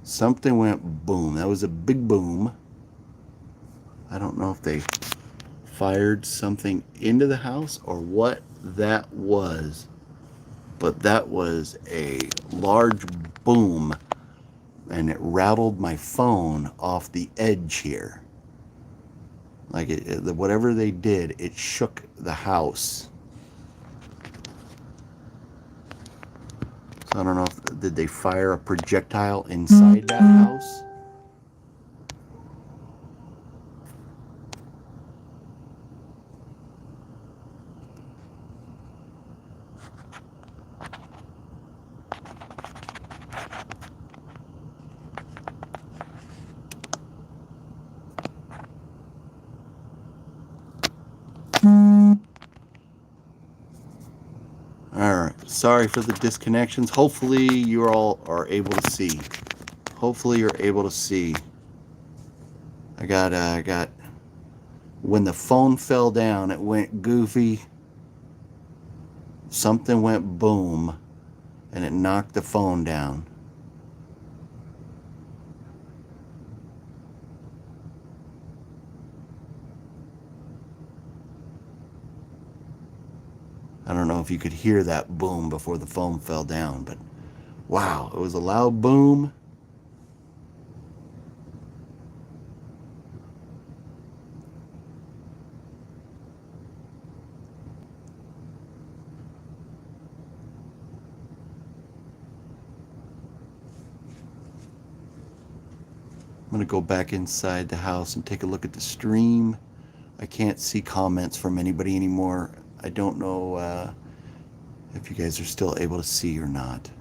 Something went boom. That was a big boom. I don't know if they fired something into the house or what that was, but that was a large boom, and it rattled my phone off the edge here. Like whatever they did, it shook the house. So I don't know if did they fire a projectile inside that house? Sorry for the disconnections. Hopefully you all are able to see. Hopefully you're able to see. I got, when the phone fell down, it went goofy. Something went boom, and it knocked the phone down. I don't know if you could hear that boom before the phone fell down, but wow, it was a loud boom. I'm going to go back inside the house and take a look at the stream. I can't see comments from anybody anymore. I don't know if you guys are still able to see or not.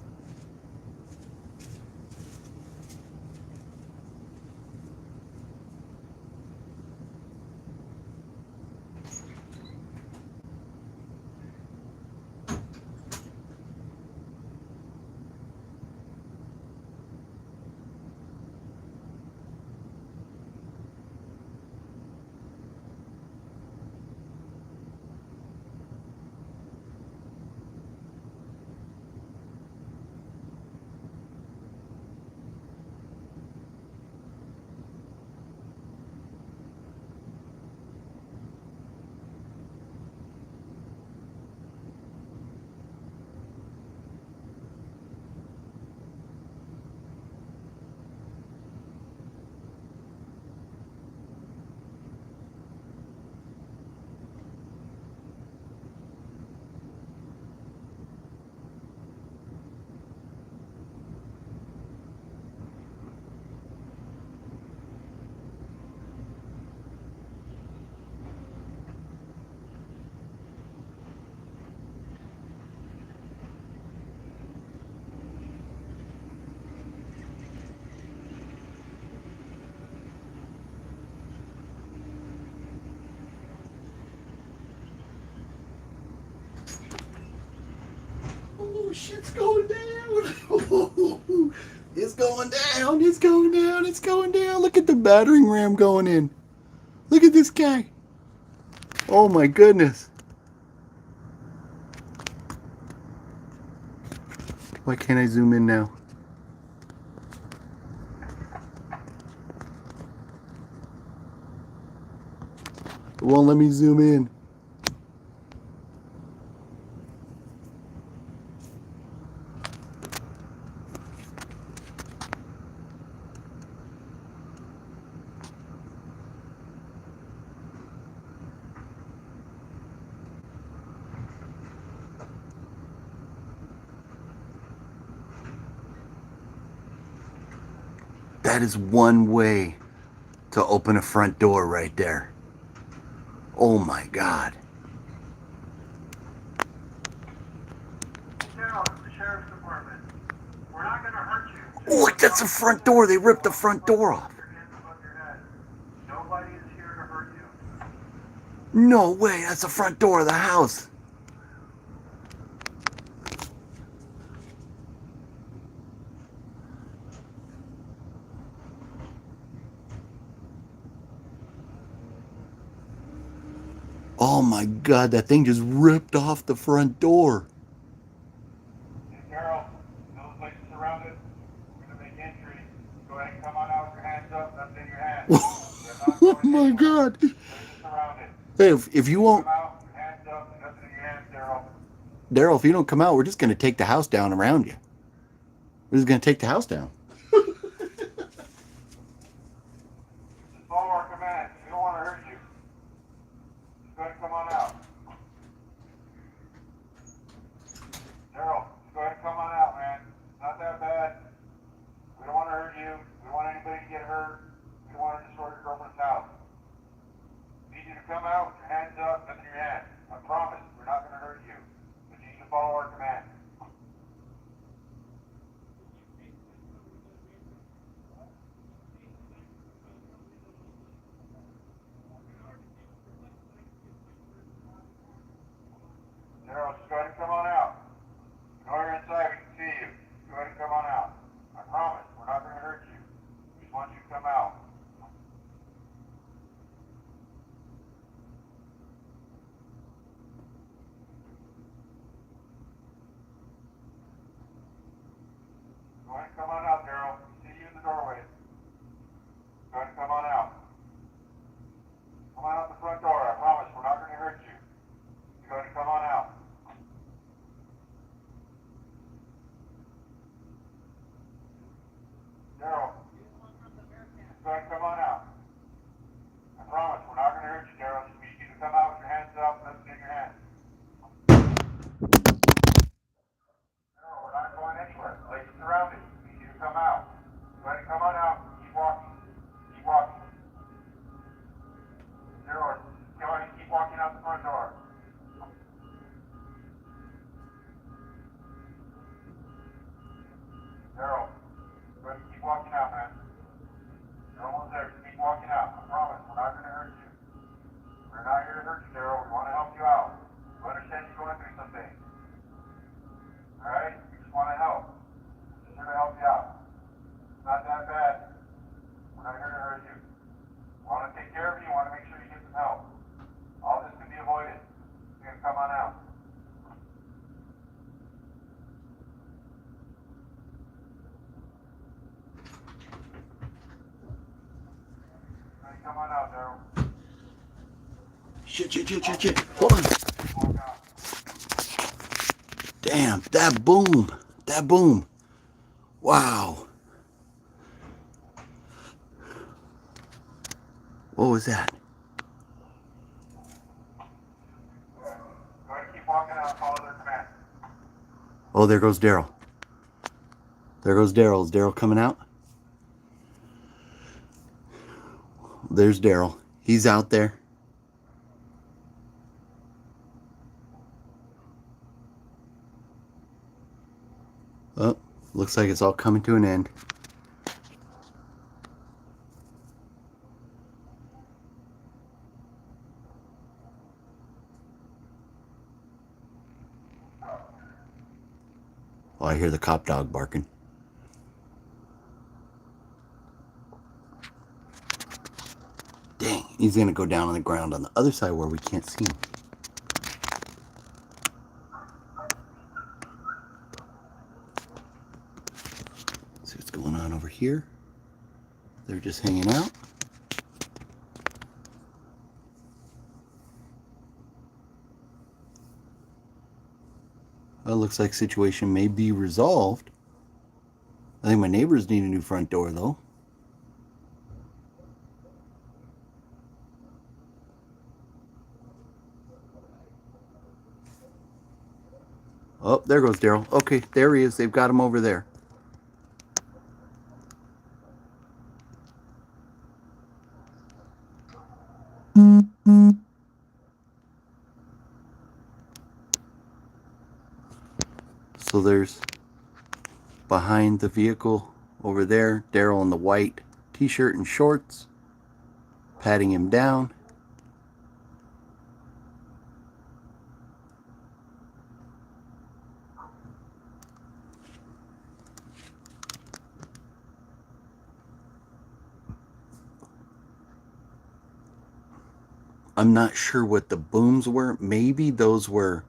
Oh, shit's going down. It's going down. It's going down. It's going down. Look at the battering ram going in. Look at this guy. Oh my goodness. Why can't I zoom in now? It won't let me zoom in. That is one way to open a front door right there. Oh my God. Now, it's the sheriff's department. We're not going to hurt you. Oh, look, that's the front door. They ripped the front door off. Your hands above your head. Nobody is here to hurt you. No way. That's the front door of the house. Oh my God, that thing just ripped off the front door. Hey, Carol, those places surrounded. We're going to make entry. Go ahead and come on out with your hands up. Nothing in your hands. We're not Oh going my anywhere. God. Places surrounded. Hey, if you won't, Come out, hands up, nothing in your hands, Daryl. Daryl, if you don't come out, we're just going to take the house down around you. We're just going to take the house down. Just follow our commands. We don't want to hurt you. Just go ahead and come on out. Daryl, just go ahead and come on out, man. It's not that bad. We don't want to hurt you. We don't want anybody to get hurt. We don't want to destroy your girlfriend's house. We need you to come out with your hands up, nothing in your hands. I promise, we're not going to hurt you. But you need to follow our commands. Daryl, just go ahead and come on out. Go ahead and come on out, Daryl. See you in the doorway. Go ahead and come on out. Come on out the front door. I promise we're not going to hurt you. Go ahead and come on out. Daryl. Go ahead and come on out. I promise we're not going to hurt you, Daryl. Just need you to come out with your hands up. Nothing in your hands. Daryl, we're not going anywhere. The place is surrounded. We need you to come out. Go ahead and come on out. Keep walking. Keep walking. Daryl, go ahead and keep walking out the front door. Daryl, go ahead and keep walking out, man. You're almost there. Just keep walking out. I promise. We're not going to hurt you. We're not here to hurt you, Daryl. We want to help you out. We understand you're going through something. Alright? We just want to help. We're just here to help you out. It's not that bad. We're not here to hurt you. We want to take care of you. We want to make sure you get some help. All this can be avoided. You can come on out. Come on out, Daryl. Shit. Hold on. Walk out. Damn, that boom. Wow. What was that? Go ahead and keep walking out and follow their command. Oh, there goes Daryl. Is Daryl coming out? There's Daryl. He's out there. Oh, looks like it's all coming to an end. Oh, I hear the cop dog barking. Dang, he's gonna go down on the ground on the other side where we can't see him. See what's going on over here. They're just hanging out. Well, looks like situation may be resolved. I think my neighbors need a new front door though. Oh, there goes Daryl. Okay, there he is. They've got him over there. So there's behind the vehicle over there, Daryl in the white t-shirt and shorts, patting him down. I'm not sure what the booms were. Maybe those were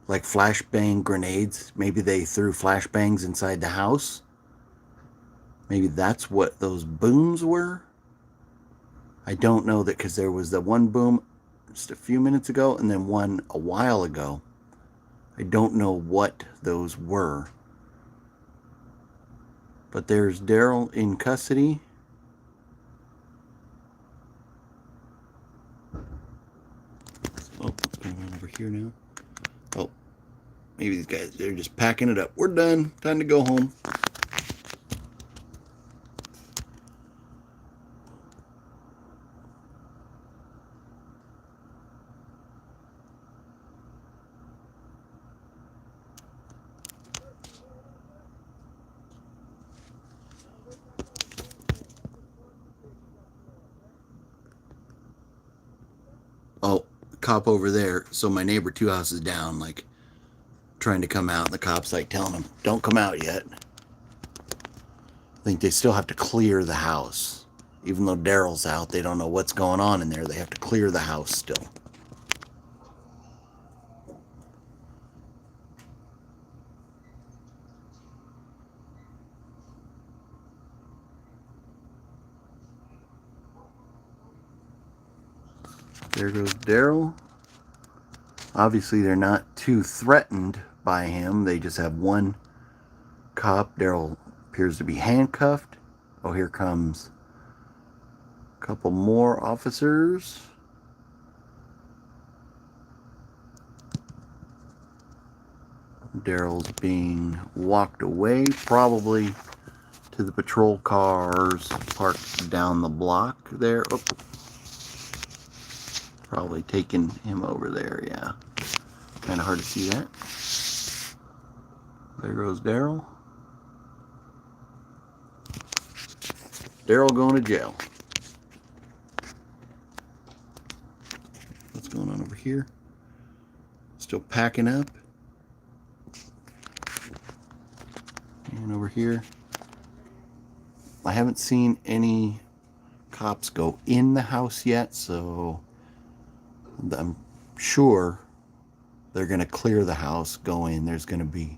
like flashbang grenades. Maybe they threw flashbangs inside the house. Maybe that's what those booms were. I don't know that because there was the one boom just a few minutes ago and then one a while ago. I don't know what those were. But there's Daryl in custody. Oh, what's going on over here now? Oh, maybe these guys, they're just packing it up. We're done. Time to go home. Oh, cop over there. So my neighbor 2 houses down, like, trying to come out. And the cop's like telling him, don't come out yet. I think they still have to clear the house. Even though Daryl's out, they don't know what's going on in there. They have to clear the house still. There goes Daryl. Obviously, they're not too threatened by him. They just have one cop. Daryl appears to be handcuffed. Oh, here comes a couple more officers. Daryl's being walked away, probably to the patrol cars parked down the block there. Oh, probably taking him over there, yeah. Kind of hard to see that. There goes Daryl. Daryl going to jail. What's going on over here? Still packing up. And over here, I haven't seen any cops go in the house yet, so I'm sure they're going to clear the house, go in. There's going to be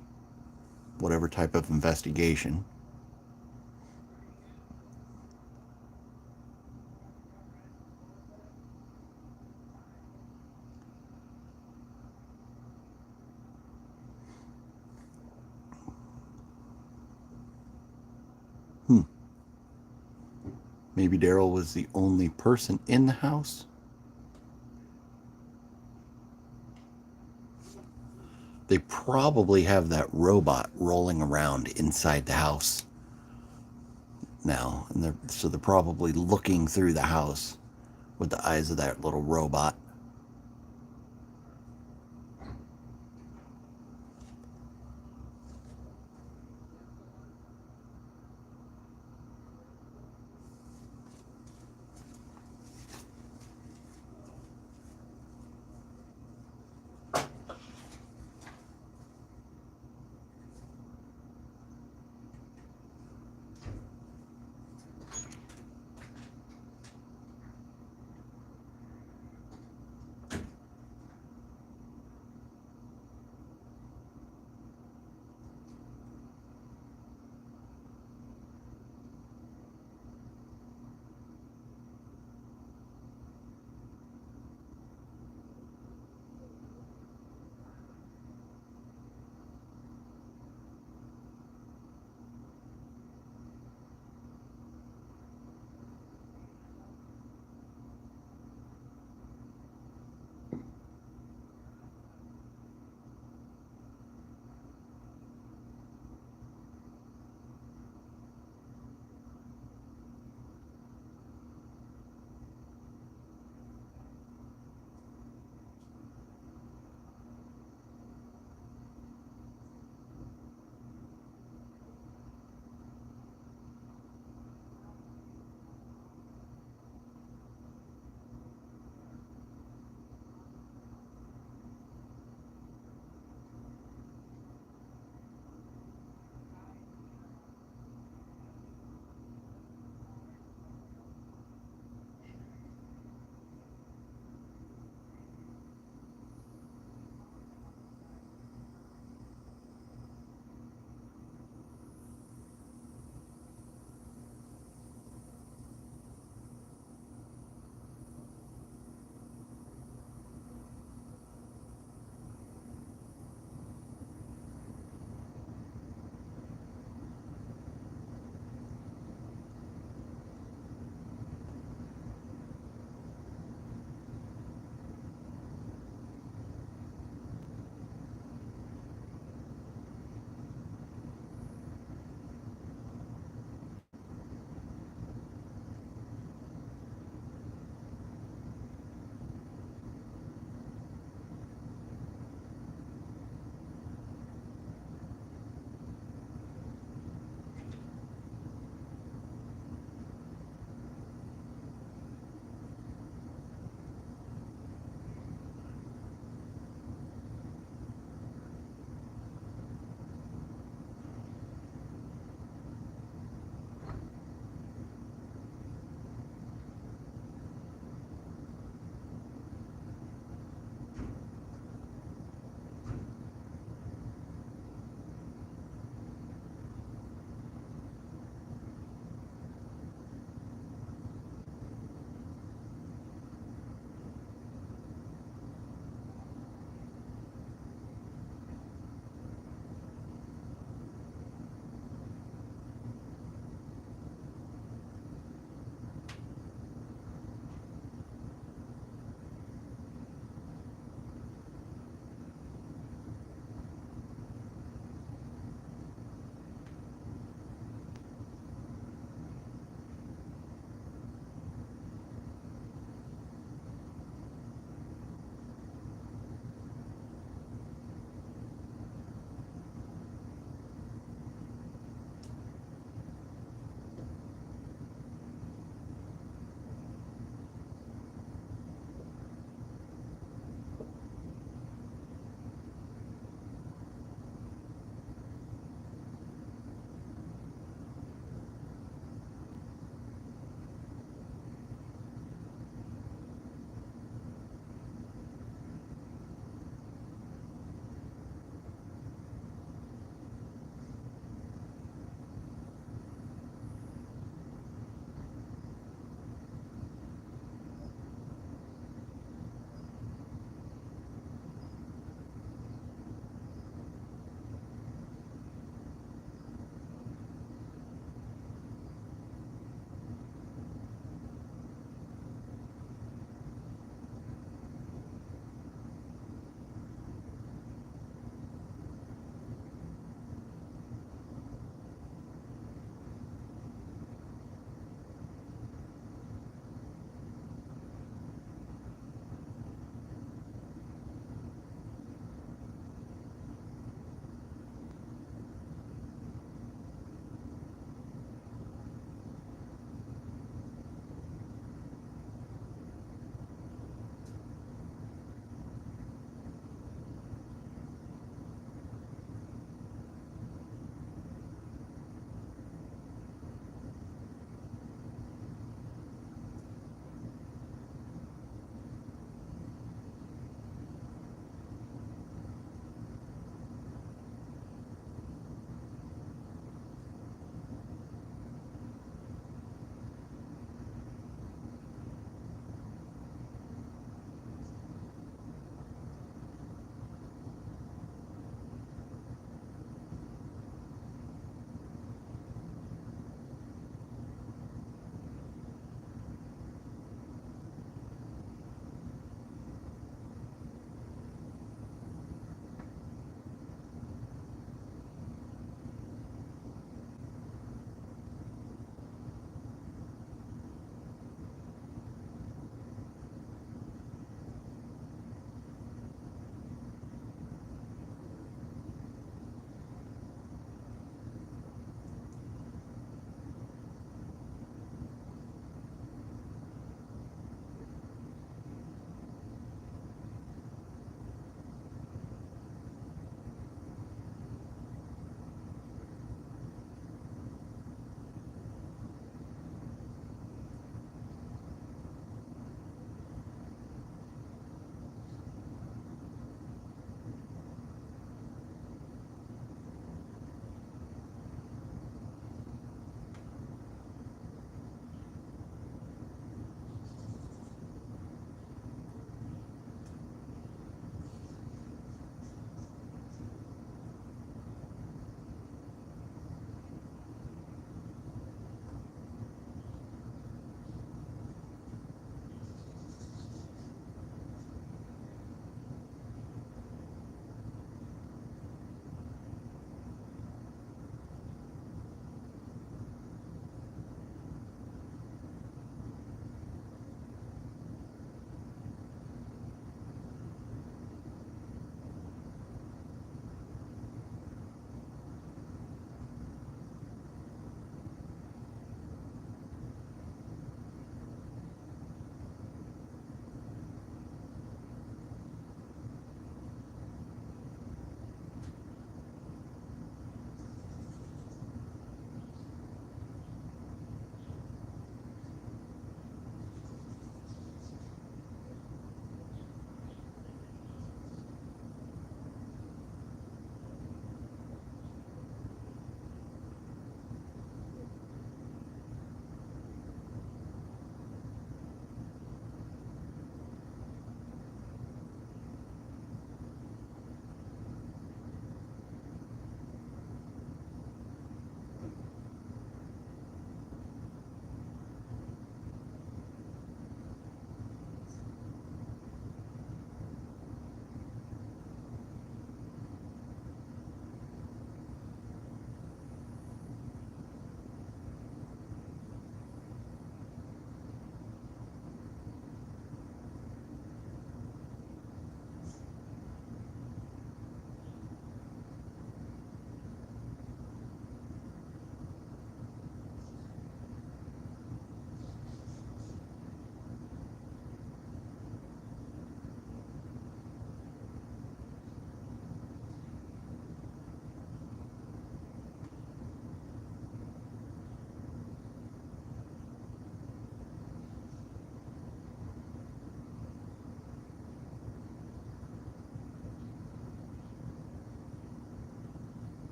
whatever type of investigation. Maybe Daryl was the only person in the house. They probably have that robot rolling around inside the house now, and they're probably looking through the house with the eyes of that little robot.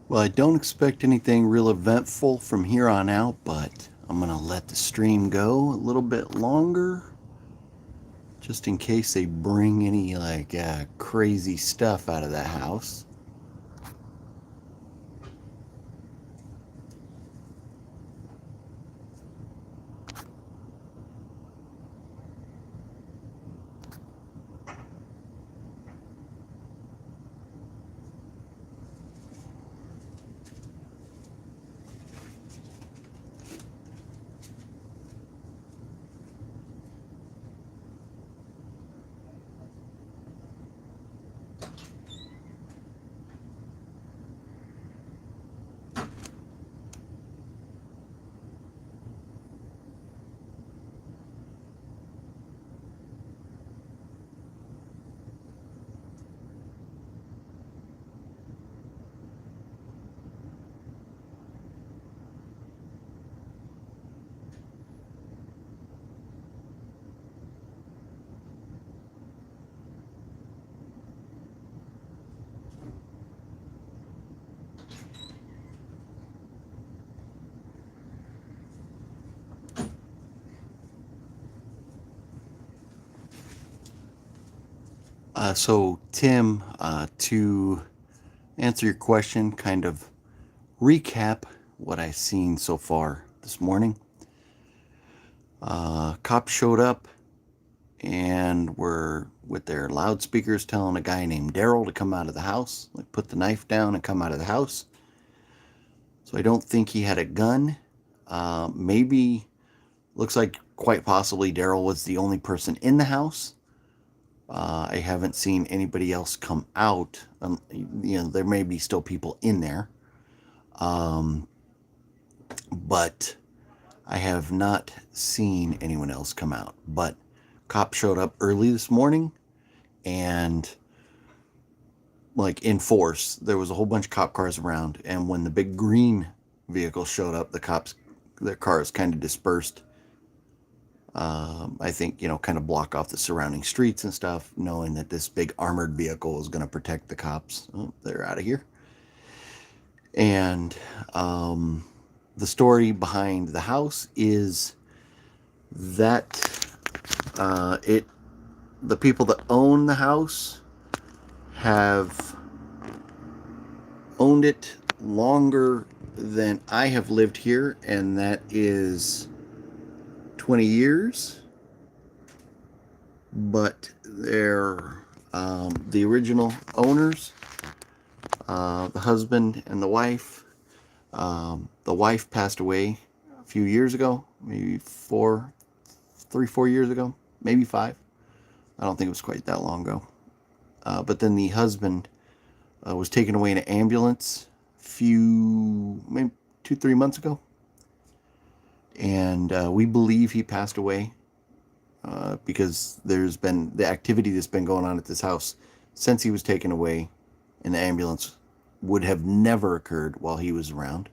Well, I don't expect anything real eventful from here on out, but I'm going to let the stream go a little bit longer just in case they bring any crazy stuff out of the house. So, Tim, to answer your question, kind of recap what I've seen so far this morning. Cops showed up and were with their loudspeakers telling a guy named Daryl to come out of the house, like put the knife down and come out of the house. So I don't think he had a gun. Maybe, looks like quite possibly Daryl was the only person in the house. I haven't seen anybody else come out. There may be still people in there. But I have not seen anyone else come out. But cops showed up early this morning and like in force. There was a whole bunch of cop cars around, and when the big green vehicle showed up, their cars kind of dispersed. I think, kind of block off the surrounding streets and stuff, knowing that this big armored vehicle is going to protect the cops. Oh, they're out of here. And the story behind the house is that the people that own the house have owned it longer than I have lived here, and that is 20 years. But they're the original owners, the husband and the wife. The wife passed away a few years ago, maybe 4 years ago, maybe 5. I don't think it was quite that long ago. But then the husband was taken away in an ambulance maybe 2-3 months ago. And we believe he passed away because there's been the activity that's been going on at this house since he was taken away in the ambulance would have never occurred while he was around.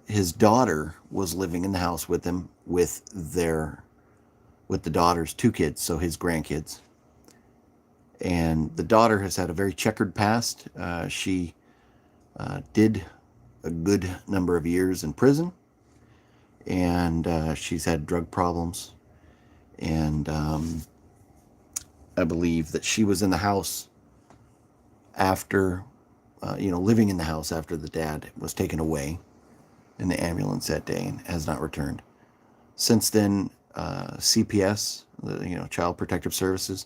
His daughter was living in the house with him with the daughter's 2 kids, so his grandkids. And the daughter has had a very checkered past. She did a good number of years in prison, and she's had drug problems. And I believe that she was in the house after, living in the house after the dad was taken away in the ambulance that day and has not returned. Since then, CPS, Child Protective Services,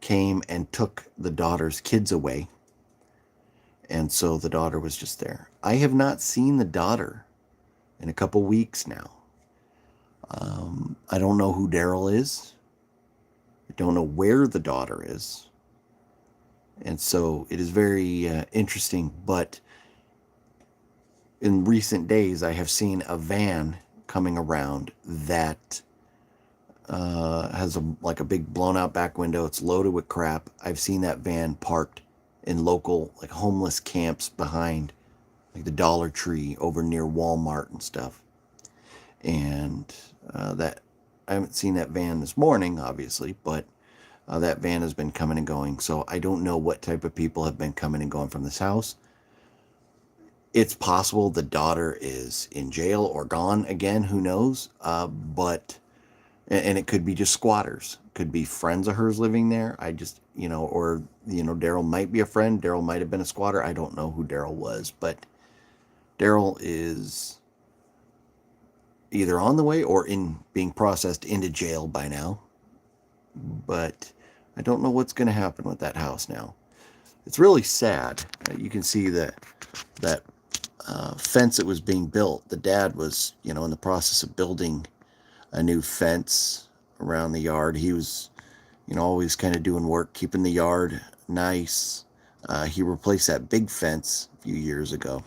came and took the daughter's kids away. And so the daughter was just there. I have not seen the daughter in a couple weeks now. I don't know who Daryl is. I don't know where the daughter is. And so it is very interesting. But in recent days, I have seen a van coming around that has a big blown out back window. It's loaded with crap. I've seen that van parked in local homeless camps behind the Dollar Tree over near Walmart and stuff. And that I haven't seen that van this morning, obviously, but that van has been coming and going. So I don't know what type of people have been coming and going from this house. It's possible the daughter is in jail or gone again. Who knows? But and it could be just squatters. Could be friends of hers living there. I just, or Daryl might be a friend. Daryl might have been a squatter. I don't know who Daryl was, but Daryl is either on the way or in being processed into jail by now. But I don't know what's going to happen with that house now. It's really sad. You can see that fence that was being built. The dad was, in the process of building a new fence around the yard. He was, always kind of doing work, keeping the yard nice. He replaced that big fence a few years ago,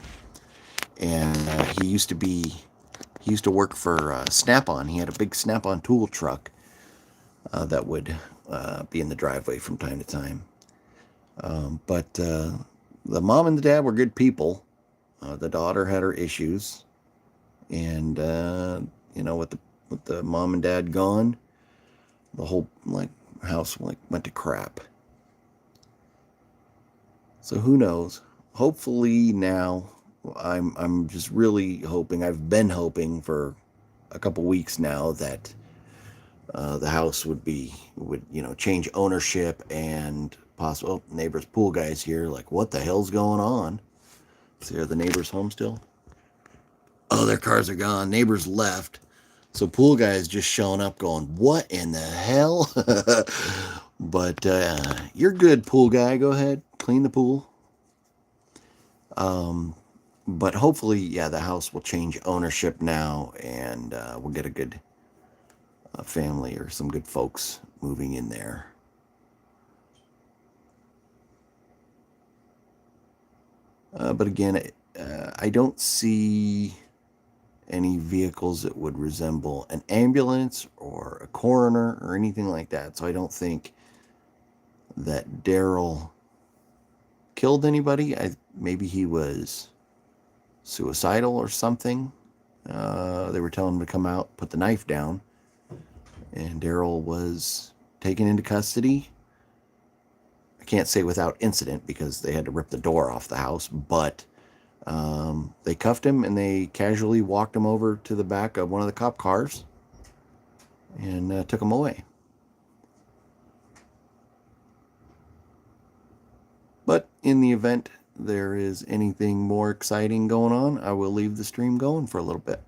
and he used to work for Snap-on. He had a big Snap-on tool truck that would be in the driveway from time to time. But the mom and the dad were good people. The daughter had her issues, and with the mom and dad gone, the whole house went to crap. So who knows? Hopefully now, I'm just really hoping. I've been hoping for a couple weeks now that the house would change ownership and possible. Oh, neighbor's pool guy's here. Like, what the hell's going on? See, are the neighbors home still? Oh, their cars are gone. Neighbors left. So pool guy is just showing up going, what in the hell? But you're good, pool guy. Go ahead. Clean the pool. But hopefully, yeah, the house will change ownership now, and we'll get a good family or some good folks moving in there. But again, I don't see any vehicles that would resemble an ambulance or a coroner or anything like that. So I don't think that Daryl killed anybody. Maybe he was suicidal or something. They were telling him to come out, put the knife down, and Daryl was taken into custody. I can't say without incident because they had to rip the door off the house, but they cuffed him and they casually walked him over to the back of one of the cop cars and took him away. But in the event there is anything more exciting going on, I will leave the stream going for a little bit.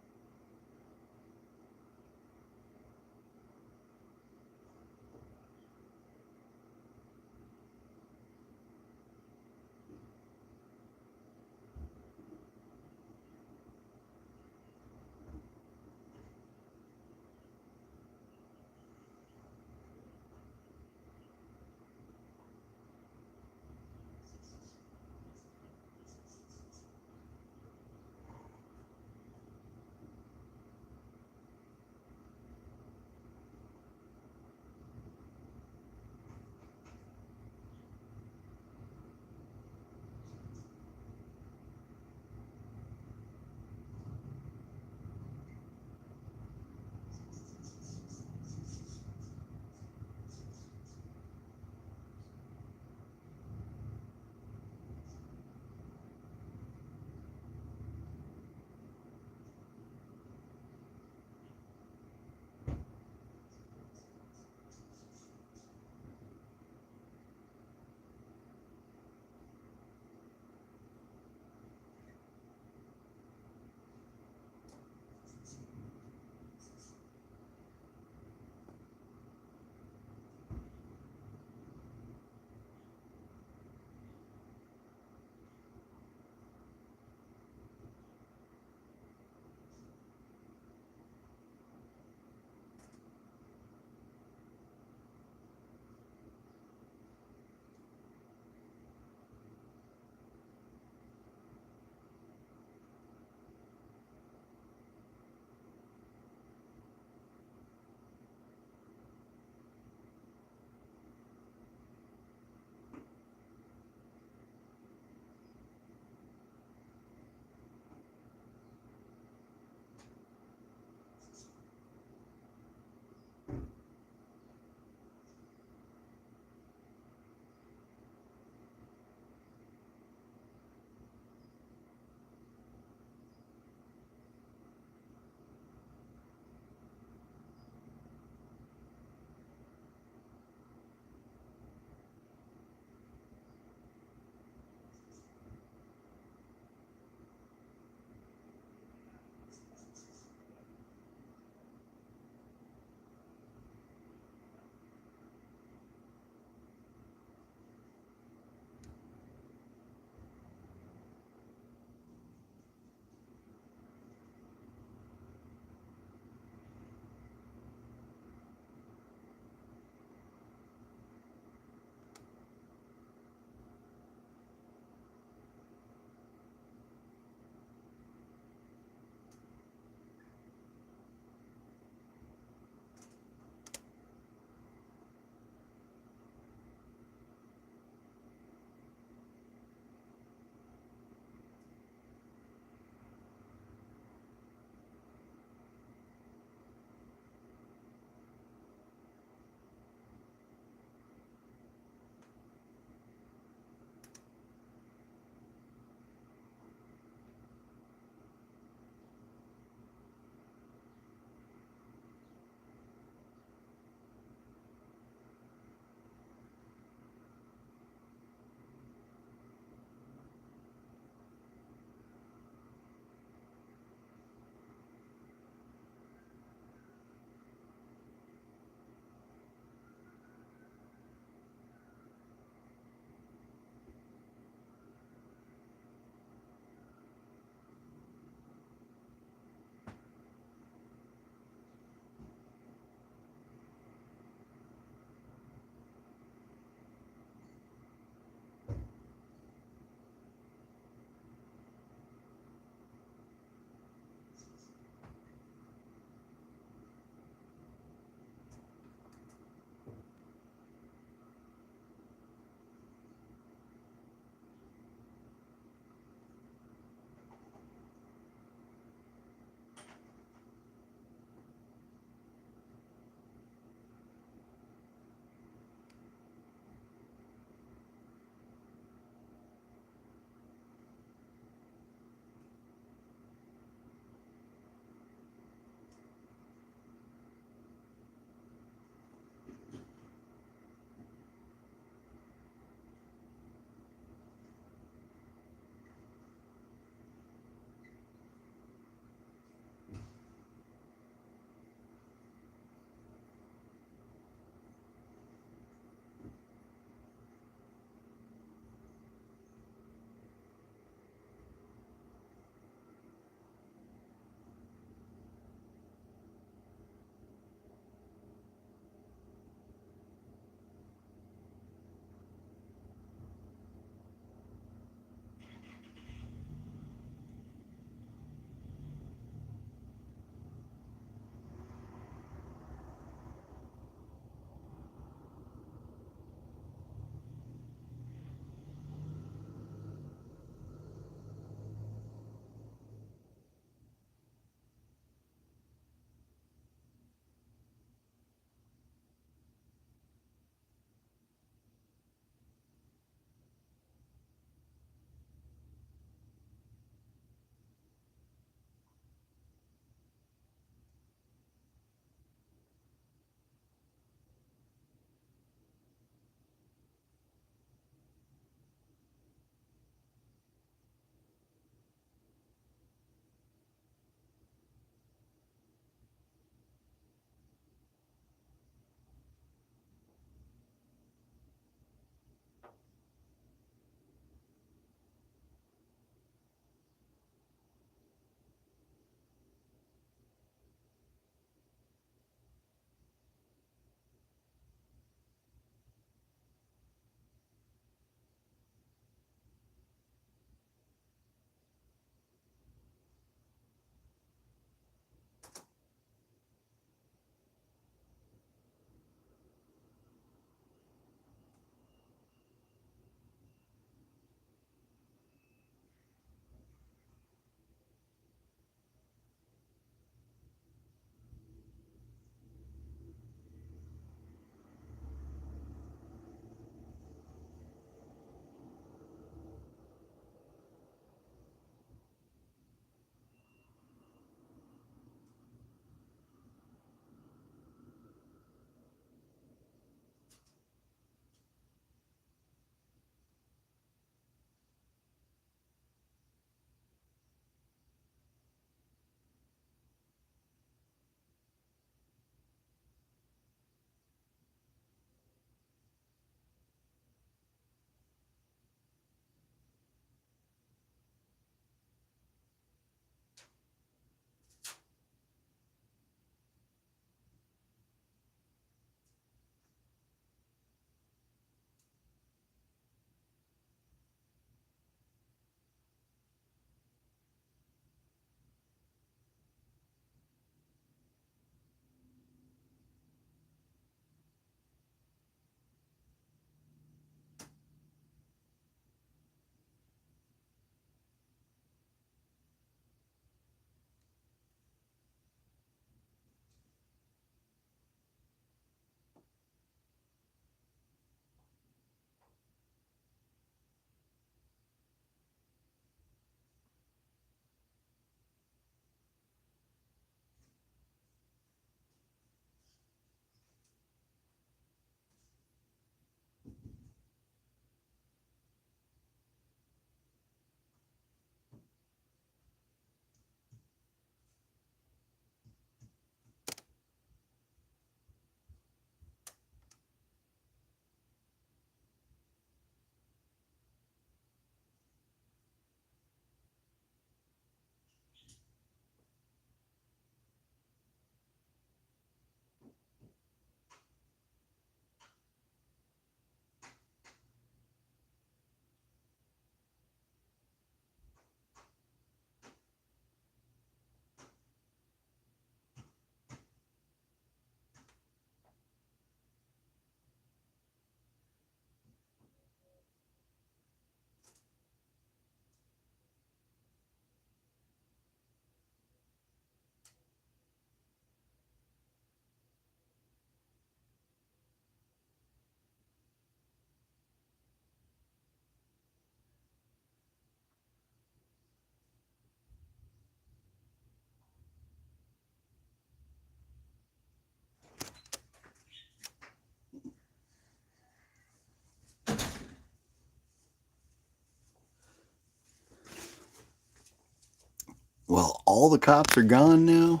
Well, all the cops are gone now.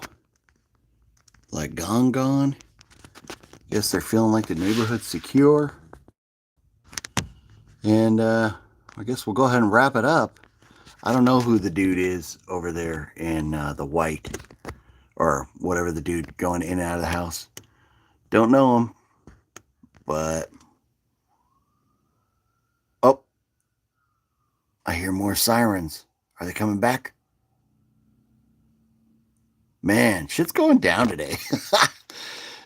Like gone. Guess they're feeling like the neighborhood's secure. And I guess we'll go ahead and wrap it up. I don't know who the dude is over there in the white, or whatever the dude going in and out of the house. Don't know him, but oh, I hear more sirens. Are they coming back? Man, shit's going down today.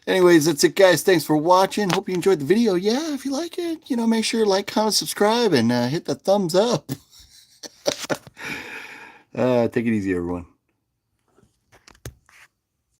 Anyways, that's it, guys. Thanks for watching. Hope you enjoyed the video. Yeah, if you like it, make sure to like, comment, subscribe, and hit the thumbs up. Take it easy, everyone.